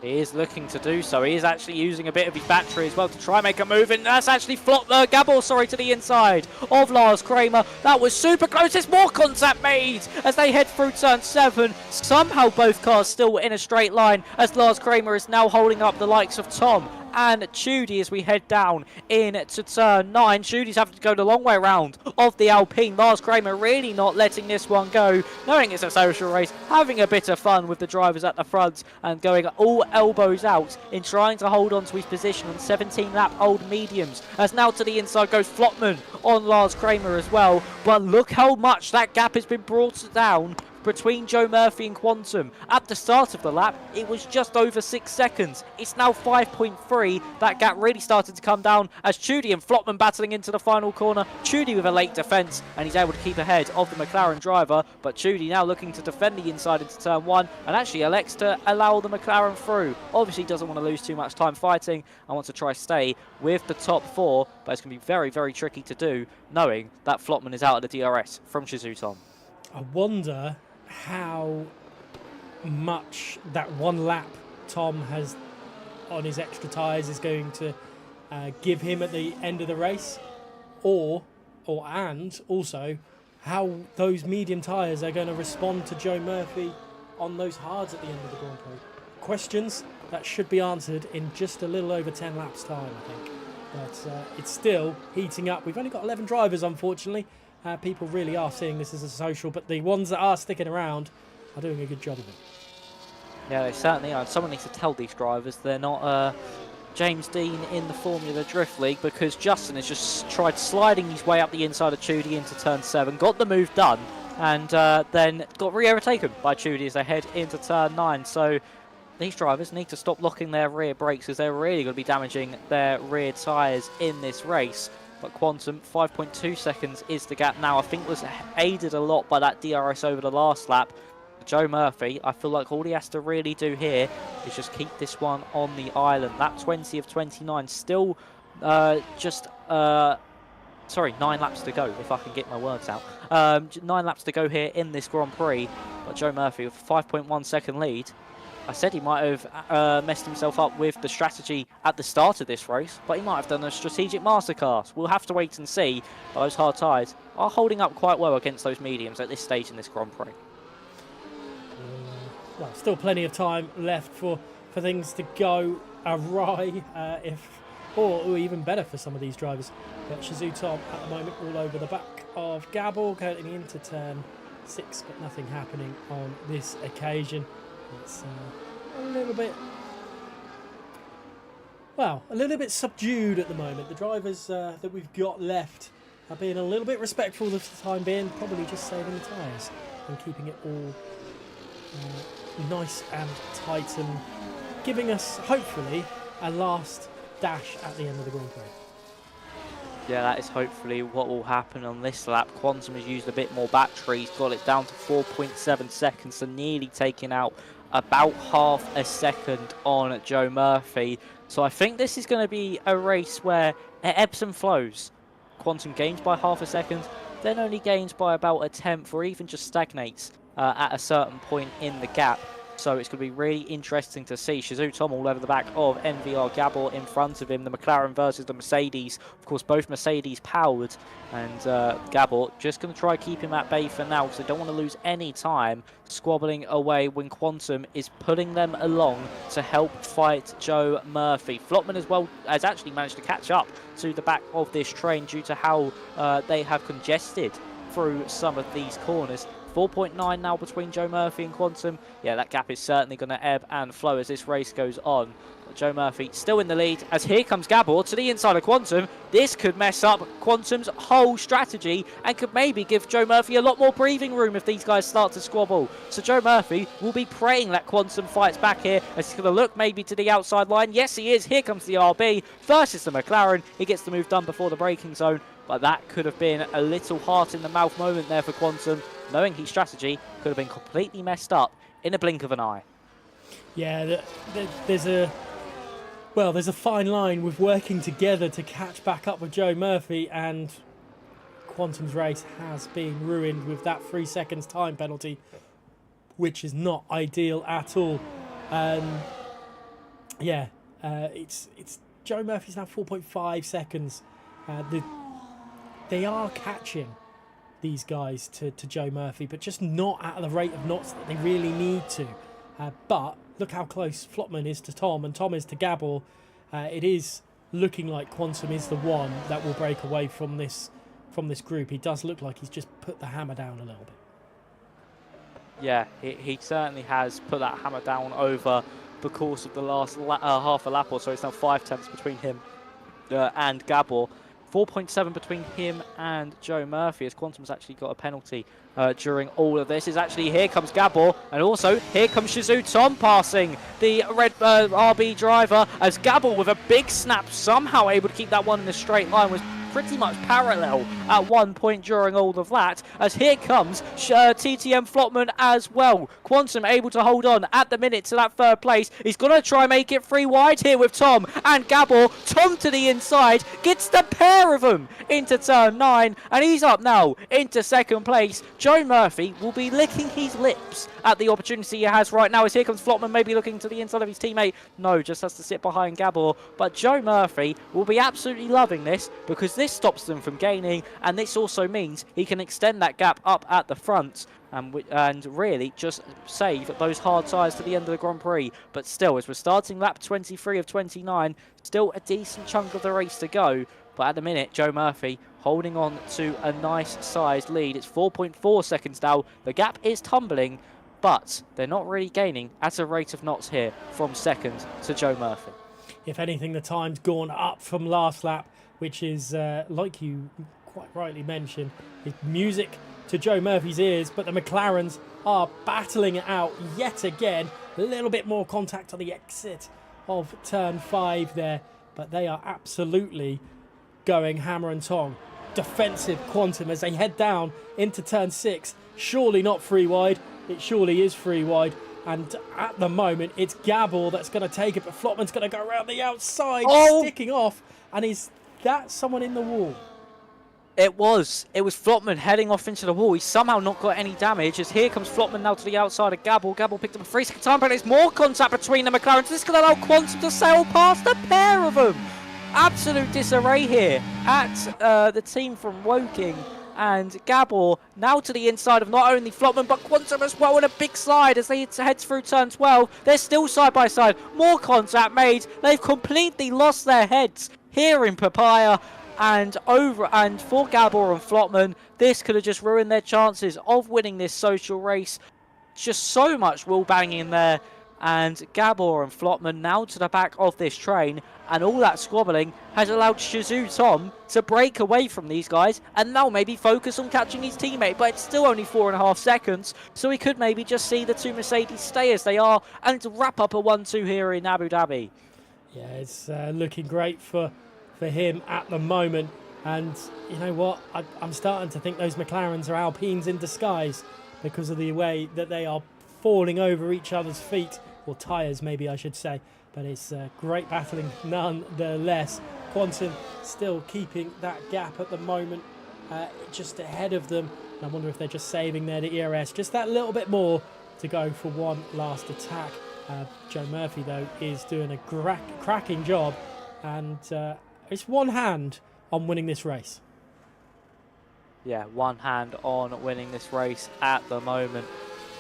He is looking to do so. He is actually using a bit of his battery as well to try and make a move, and that's actually Gabor, to the inside of Lars Kramer. That was super close. There's more contact made as they head through turn 7. Somehow both cars still in a straight line, as Lars Kramer is now holding up the likes of Tom and Chudy as we head down into turn 9. Chudy's having to go the long way around of the Alpine. Lars Kramer really not letting this one go, knowing it's a social race, having a bit of fun with the drivers at the front and going all elbows out in trying to hold on to his position on 17-lap-old mediums. As now to the inside goes Flotman on Lars Kramer as well. But look how much that gap has been brought down between Joe Murphy and Quantum. At the start of the lap, it was just over 6 seconds. It's now 5.3. That gap really started to come down as Chudy and Flotman battling into the final corner. Chudy with a late defence, and he's able to keep ahead of the McLaren driver, but Chudy now looking to defend the inside into turn 1, and actually elects to allow the McLaren through. Obviously doesn't want to lose too much time fighting and wants to try stay with the top 4, but it's going to be very, very tricky to do, knowing that Flotman is out of the DRS from Shazoo Tom. I wonder how much that one lap Tom has on his extra tyres is going to give him at the end of the race, and also how those medium tyres are going to respond to Joe Murphy on those hards at the end of the Grand Prix. Questions that should be answered in just a little over 10 laps time, I think. But it's still heating up. We've only got 11 drivers, unfortunately. People really are seeing this as a social, but the ones that are sticking around are doing a good job of it. Yeah, they certainly are. Someone needs to tell these drivers they're not James Dean in the Formula Drift League, because Justin has just tried sliding his way up the inside of Chudy into turn 7, got the move done, and then got re-overtaken by Chudy as they head into turn 9. So these drivers need to stop locking their rear brakes, as they're really going to be damaging their rear tyres in this race. But Quantum, 5.2 seconds is the gap now. I think was aided a lot by that DRS over the last lap. Joe Murphy, I feel like all he has to really do here is just keep this one on the island. Lap 20 of 29, still 9 laps to go, if I can get my words out. 9 laps to go here in this Grand Prix. But Joe Murphy with a 5.1 second lead. I said he might have messed himself up with the strategy at the start of this race, but he might have done a strategic masterclass. We'll have to wait and see. But those hard tyres are holding up quite well against those mediums at this stage in this Grand Prix. Well, still plenty of time left for things to go awry, or even better for some of these drivers. But Shazoo Tom at the moment all over the back of Gabor, going into turn 6, but nothing happening on this occasion. It's a little bit subdued at the moment. The drivers that we've got left are being a little bit respectful of the time being, probably just saving the tyres and keeping it all nice and tight, and giving us, hopefully, a last dash at the end of the Grand Prix. Yeah, that is hopefully what will happen on this lap. Quantum has used a bit more battery. He's got it down to 4.7 seconds, so nearly taking out about half a second on Joe Murphy. So I think this is going to be a race where it ebbs and flows. Quantum gains by half a second, then only gains by about a tenth, or even just stagnates at a certain point in the gap. So it's going to be really interesting to see Shizou Tom all over the back of NVR Gabor in front of him. The McLaren versus the Mercedes. Of course, both Mercedes powered. And Gabor just going to try keep him at bay for now because they don't want to lose any time squabbling away when Quantum is pulling them along to help fight Joe Murphy. Flotman as well has actually managed to catch up to the back of this train due to how they have congested through some of these corners. 4.9 now between Joe Murphy and Quantum. Yeah, that gap is certainly going to ebb and flow as this race goes on. But Joe Murphy still in the lead as here comes Gabor to the inside of Quantum. This could mess up Quantum's whole strategy and could maybe give Joe Murphy a lot more breathing room if these guys start to squabble. So Joe Murphy will be praying that Quantum fights back here as he's going to look maybe to the outside line. Yes, he is. Here comes the RB versus the McLaren. He gets the move done before the braking zone. But that could have been a little heart in the mouth moment there for Quantum, knowing his strategy could have been completely messed up in a blink of an eye. Yeah, there's a fine line with working together to catch back up with Joe Murphy, and Quantum's race has been ruined with that 3 seconds time penalty, which is not ideal at all. It's Joe Murphy's now 4.5 seconds. They are catching these guys to Joe Murphy, but just not at the rate of knots that they really need to. But look how close Flotman is to Tom, and Tom is to Gabor. It is looking like Quantum is the one that will break away from this group. He does look like he's just put the hammer down a little bit. Yeah, he certainly has put that hammer down over the course of the last half a lap or so. It's now 5 tenths between him and Gabor. 4.7 between him and Joe Murphy, as Quantum's actually got a penalty during all of this. Is actually here comes Gabor, and also here comes Shizou Tom passing the red RB driver, as Gabor with a big snap, somehow able to keep that one in a straight line, was pretty much parallel at one point during all of that, as here comes TTM Flotman as well. Quantum able to hold on at the minute to that third place. He's going to try make it free wide here with Tom and Gabor. Tom to the inside, gets the pair of them into turn 9, and he's up now into second place. Joe Murphy will be licking his lips at the opportunity he has right now, as here comes Flotman maybe looking to the inside of his teammate. No, just has to sit behind Gabor, but Joe Murphy will be absolutely loving this, because this stops them from gaining, and this also means he can extend that gap up at the front and really just save those hard tyres to the end of the Grand Prix. But still, as we're starting lap 23 of 29, still a decent chunk of the race to go. But at the minute, Joe Murphy holding on to a nice sized lead. It's 4.4 seconds now. The gap is tumbling, but they're not really gaining at a rate of knots here from second to Joe Murphy. If anything, the time's gone up from last lap, which is, like you quite rightly mentioned, is music to Joe Murphy's ears, but the McLarens are battling it out yet again. A little bit more contact on the exit of turn 5 there, but they are absolutely going hammer and tong. Defensive Quantum as they head down into turn 6. Surely not free wide. It surely is free wide. And at the moment, it's Gabor that's going to take it, but Flotman's going to go around the outside, sticking off. And is that someone in the wall? It was Flotman heading off into the wall. He's somehow not got any damage, as here comes Flotman now to the outside of Gabor. Gabor picked up a 3 second time, but there's more contact between the McLarens. This could allow Quantum to sail past the pair of them. Absolute disarray here at the team from Woking. And Gabor now to the inside of not only Flotman, but Quantum as well in a big slide as they head through turn 12. They're still side by side. More contact made. They've completely lost their heads here in Papaya. And for Gabor and Flotman, this could have just ruined their chances of winning this social race. Just so much wall banging in there. And Gabor and Flotman now to the back of this train, and all that squabbling has allowed Shizou Tom to break away from these guys and now maybe focus on catching his teammate. But it's still only 4.5 seconds, so we could maybe just see the two Mercedes stay as they are and wrap up a 1-2 here in Abu Dhabi. Yeah, it's looking great for him at the moment. And you know what? I'm starting to think those McLarens are Alpines in disguise because of the way that they are falling over each other's feet, or tyres maybe I should say. But it's great battling nonetheless. Quantum still keeping that gap at the moment, just ahead of them. And I wonder if they're just saving their ERS just that little bit more to go for one last attack. Joe Murphy, though, is doing a cracking job, and it's one hand on winning this race. Yeah, one hand on winning this race at the moment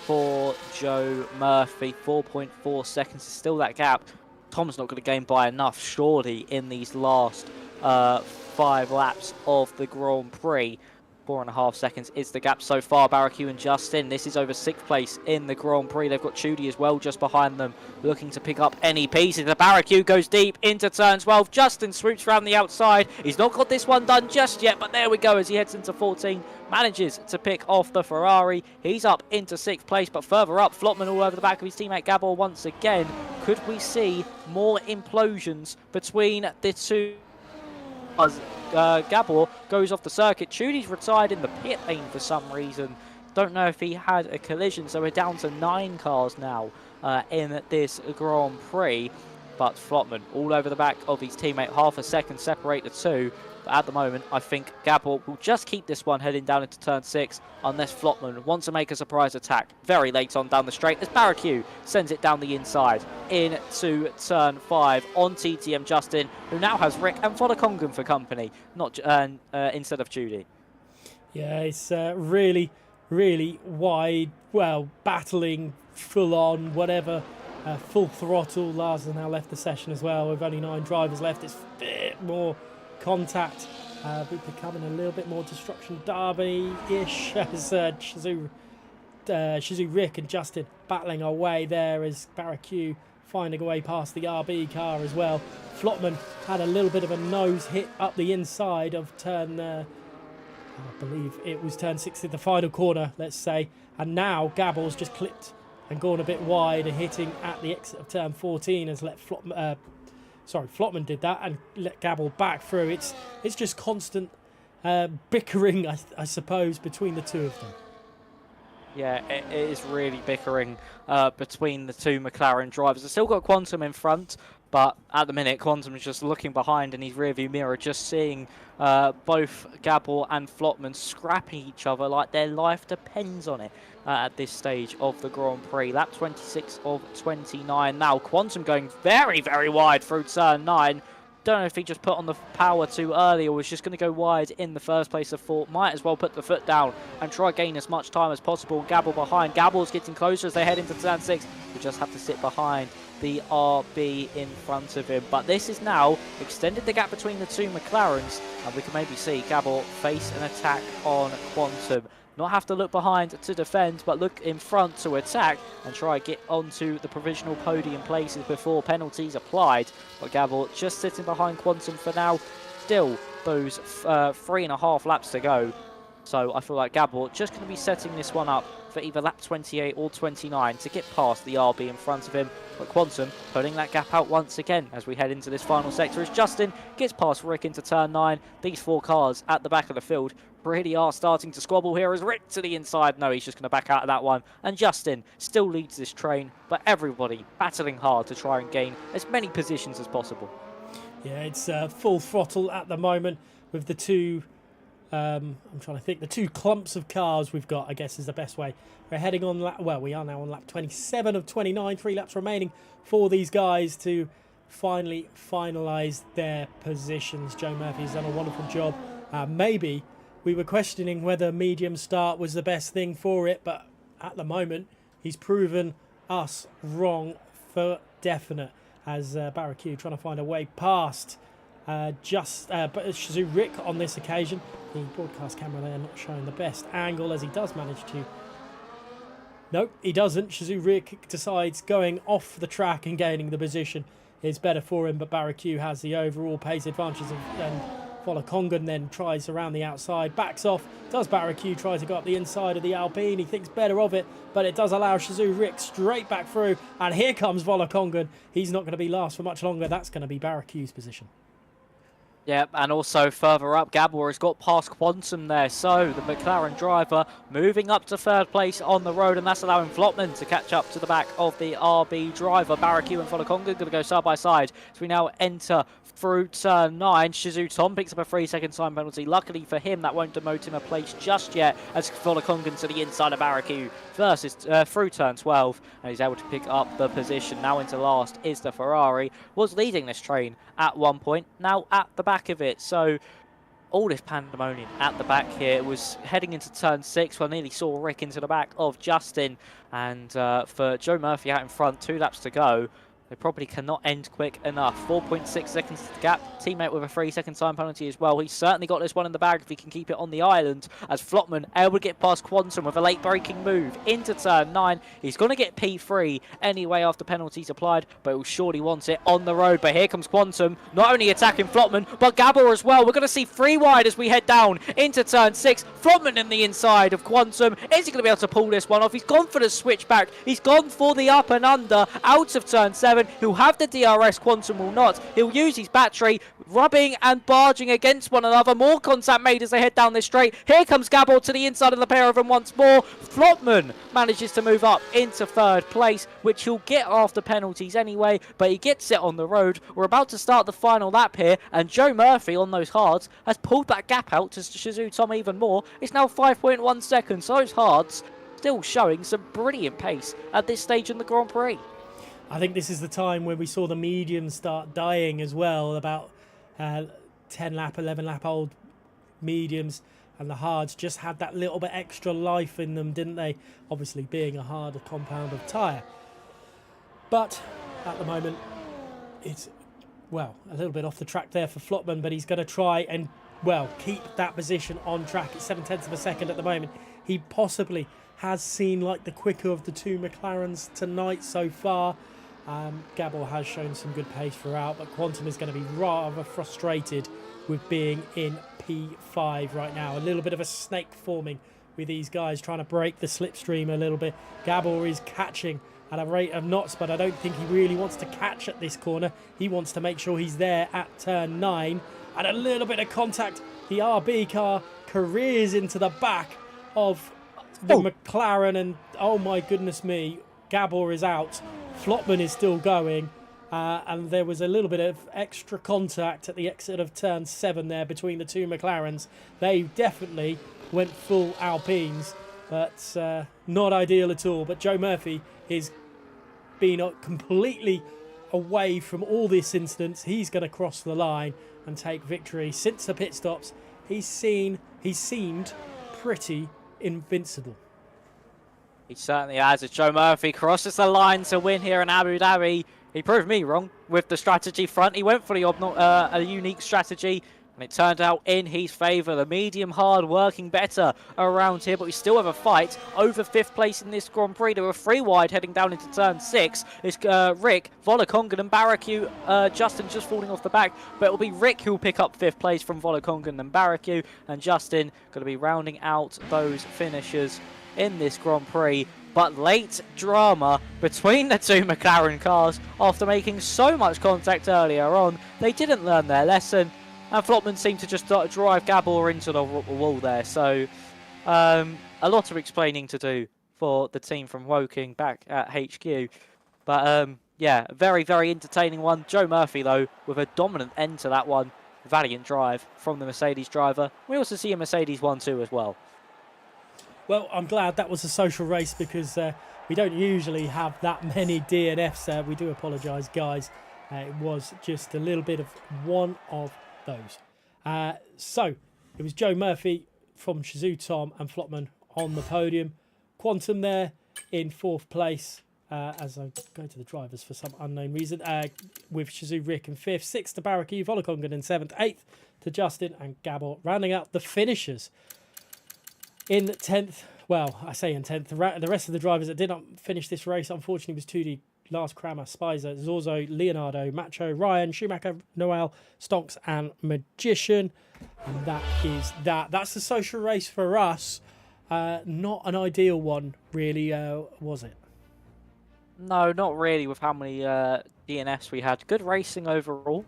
for Joe Murphy. 4.4 seconds is still that gap. Tom's not going to gain by enough, surely, in these last 5 laps of the Grand Prix. 4.5 seconds is the gap so far. Barracu and Justin. This is over 6th place in the Grand Prix. They've got Chudy as well just behind them, looking to pick up any pieces. The Barracu goes deep into turn 12. Justin swoops around the outside. He's not got this one done just yet, but there we go as he heads into 14. Manages to pick off the Ferrari. He's up into 6th place, but further up, Flotman all over the back of his teammate Gabor once again. Could we see more implosions between the two? Gabor goes off the circuit. Chudy's retired in the pit lane for some reason. Don't know if he had a collision, so we're down to 9 cars now in this Grand Prix. But Flotman all over the back of his teammate, half a second separate the two. But at the moment, I think Gabor will just keep this one heading down into turn 6 unless Flotman wants to make a surprise attack very late on down the straight as Barracu sends it down the inside into turn 5 on TTM Justin, who now has Rick and Fodder for company, not instead of Judy. Yeah, it's really, really wide, well, battling, full on, whatever, full throttle. Lars has now left the session as well. With only 9 drivers left, it's a bit more contact, becoming a little bit more destruction derby-ish as Shizou, Rick and Justin battling our way there as Barracu finding a way past the RB car as well. Flotman had a little bit of a nose hit up the inside of turn, I believe it was turn 6 in the final corner, let's say, and now Gabor's just clipped and gone a bit wide and hitting at the exit of turn 14 has let Flotman did that and let Gabor back through. It's just constant bickering, I suppose, between the two of them. Yeah, it is really bickering between the two McLaren drivers. They've still got Quantum in front, but at the minute, Quantum is just looking behind in his rearview mirror, just seeing both Gabor and Flotman scrapping each other like their life depends on it at this stage of the Grand Prix. Lap 26 of 29 now. Quantum going very, very wide through turn 9. Don't know if he just put on the power too early or was just going to go wide in the first place. I thought might as well put the foot down and try gain as much time as possible. Gabor behind. Gabor's getting closer as they head into turn 6. We just have to sit behind the RB in front of him. But this is now extended the gap between the two McLarens, and we can maybe see Gabor face an attack on Quantum. Not have to look behind to defend, but look in front to attack and try to get onto the provisional podium places before penalties applied. But Gabor just sitting behind Quantum for now. Still those 3.5 laps to go. So I feel like Gabor just going to be setting this one up for either lap 28 or 29 to get past the RB in front of him. But Quantum putting that gap out once again as we head into this final sector as Justin gets past Rick into turn 9. These 4 cars at the back of the field really are starting to squabble here as Rick to the inside. No, he's just going to back out of that one. And Justin still leads this train, but everybody battling hard to try and gain as many positions as possible. Yeah, it's full throttle at the moment with the two... I'm trying to think. The 2 clumps of cars we've got, I guess, is the best way. We're heading on we are now on lap 27 of 29. 3 laps remaining for these guys to finally finalise their positions. Joe Murphy's done a wonderful job. Maybe we were questioning whether medium start was the best thing for it, but at the moment, he's proven us wrong for definite. As Barracu trying to find a way past but Shizou Rick on this occasion. The broadcast camera there not showing the best angle as he does manage to... Nope, he doesn't. Shizou Rick decides going off the track and gaining the position is better for him, but Barracu has the overall pace advantage and Volokongan then tries around the outside, backs off. Does Barracu try to go up the inside of the Alpine? He thinks better of it, but it does allow Shizou Rick straight back through, and here comes Volokongan. He's not going to be last for much longer. That's going to be Barracu's position. Yep, and also further up, Gabor has got past Quantum there. So the McLaren driver moving up to third place on the road, and that's allowing Flopman to catch up to the back of the RB driver. Baraku and Folakonga going to go side by side. So we now enter through turn 9. Shizu Tom picks up a 3-second time penalty. Luckily for him, that won't demote him a place just yet, as Folakonga to the inside of Baraku versus through turn 12, and he's able to pick up the position. Now into last is the Ferrari. Was leading this train at one point, now at the back of it. So all this pandemonium at the back here. It was heading into turn 6 where I nearly saw Rick into the back of Justin, and for Joe Murphy out in front, 2 laps to go. They probably cannot end quick enough. 4.6 seconds to the gap. Teammate with a 3-second time penalty as well. He's certainly got this one in the bag if he can keep it on the island, as Flopman able to get past Quantum with a late braking move into turn 9. He's going to get P3 anyway after penalties applied, but he'll surely want it on the road. But here comes Quantum, not only attacking Flopman, but Gabor as well. We're going to see 3 wide as we head down into turn 6. Flopman in the inside of Quantum. Is he going to be able to pull this one off? He's gone for the switchback. He's gone for the up and under out of turn 7. He'll have the DRS, Quantum will not. He'll use his battery, rubbing and barging against one another. More contact made as they head down this straight. Here comes Gabor to the inside of the pair of them once more. Flopman manages to move up into third place, which he'll get after penalties anyway, but he gets it on the road. We're about to start the final lap here, and Joe Murphy on those hards has pulled that gap out to Shizu Tom even more. It's now 5.1 seconds. Those hards still showing some brilliant pace at this stage in the Grand Prix. I think this is the time when we saw the mediums start dying as well, about 10 lap, 11 lap old mediums, and the hards just had that little bit extra life in them, didn't they? Obviously being a harder compound of tyre. But at the moment, it's, well, a little bit off the track there for Flopman, but he's going to try and, well, keep that position on track. It's 0.7 of a second at the moment. He possibly has seen like the quicker of the 2 McLarens tonight so far. Gabor has shown some good pace throughout, but Quantum is going to be rather frustrated with being in P5 right now. A little bit of a snake forming with these guys trying to break the slipstream a little bit. Gabor is catching at a rate of knots, but I don't think he really wants to catch at this corner. He wants to make sure he's there at turn 9. And a little bit of contact. The RB car careers into the back of the McLaren, and oh my goodness me, Gabor is out. Flopman is still going, and there was a little bit of extra contact at the exit of turn 7 there between the 2 McLarens. They definitely went full Alpines, but not ideal at all. But Joe Murphy is being completely away from all this incidents. He's going to cross the line and take victory. Since the pit stops, he's seemed pretty invincible. He certainly has. As Joe Murphy crosses the line to win here in Abu Dhabi. He proved me wrong with the strategy front. He went for a unique strategy, and it turned out in his favour. The medium hard working better around here, but we still have a fight over 5th place in this Grand Prix. There were 3 wide heading down into turn 6. It's Rick, Volakongan and Baraku. Justin just falling off the back, but it'll be Rick who'll pick up 5th place from Volakongan and Baraku, and Justin going to be rounding out those finishers in this Grand Prix. But late drama between the 2 McLaren cars after making so much contact earlier on. They didn't learn their lesson, and Flopman seemed to just drive Gabor into the wall there. So a lot of explaining to do for the team from Woking back at HQ. But yeah, very, very entertaining one. Joe Murphy, though, with a dominant end to that one. Valiant drive from the Mercedes driver. We also see a Mercedes 1-2 as well. Well, I'm glad that was a social race, because we don't usually have that many DNFs. We do apologise, guys. It was just a little bit of one of those. So it was Joe Murphy from Shizu Tom and Flopman on the podium. Quantum there in 4th place, as I go to the drivers for some unknown reason, with Shizu Rick in 5th, 6th to Baraku, Volakongan in 7th, 8th to Justin and Gabor, rounding out the finishers. In 10th, well, I say in 10th, the rest of the drivers that did not finish this race, unfortunately, was 2D, Lars Kramer, Spicer, Zorzo, Leonardo, Macho, Ryan, Schumacher, Noel, Stonks, and Magician. And that is that. That's the social race for us. Not an ideal one, really, was it? No, not really. With how many DNFs we had, good racing overall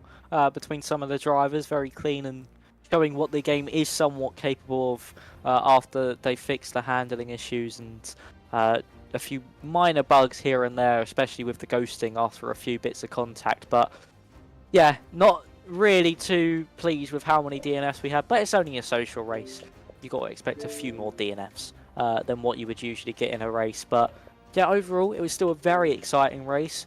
between some of the drivers, very clean and showing what the game is somewhat capable of after they fixed the handling issues and a few minor bugs here and there, especially with the ghosting after a few bits of contact. But yeah, not really too pleased with how many DNFs we had, but it's only a social race. You got to expect a few more DNFs than what you would usually get in a race. But yeah, overall, it was still a very exciting race.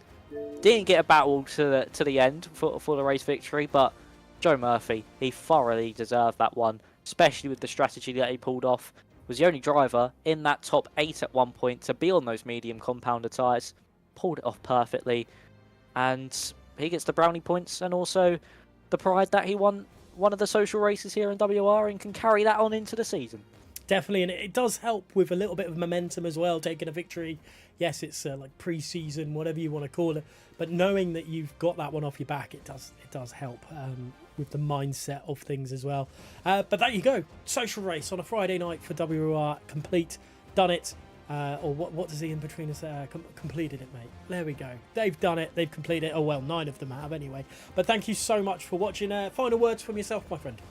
Didn't get a battle to the end for the race victory, but Joe Murphy, he thoroughly deserved that one, especially with the strategy that he pulled off. Was the only driver in that top 8 at one point to be on those medium compounder tyres. Pulled it off perfectly, and he gets the brownie points and also the pride that he won one of the social races here in WR and can carry that on into the season. Definitely, and it does help with a little bit of momentum as well, taking a victory. Yes, it's like pre-season, whatever you want to call it, but knowing that you've got that one off your back, it does help with the mindset of things as well. But there you go, social race on a Friday night for WOR, complete, done it. Or what does the in between us completed it, mate? There we go. They've done it. They've completed it. Oh well, 9 of them have anyway. But thank you so much for watching. Final words from yourself, my friend.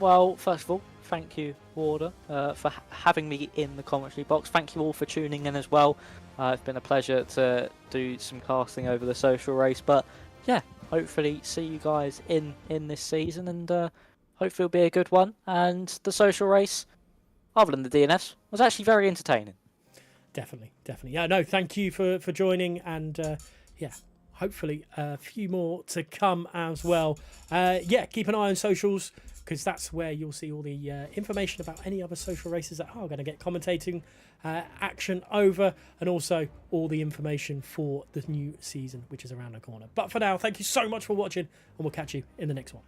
Well, first of all, thank you, Warder, for having me in the commentary box. Thank you all for tuning in as well. It's been a pleasure to do some casting over the social race. But yeah, hopefully see you guys in this season, and hopefully it'll be a good one. And the social race, other than the DNFs, was actually very entertaining. Definitely. Yeah, no, thank you for joining, and yeah, hopefully a few more to come as well. Yeah, keep an eye on socials, because that's where you'll see all the information about any other social races that are going to get commentating action over, and also all the information for the new season, which is around the corner. But for now, thank you so much for watching, and we'll catch you in the next one.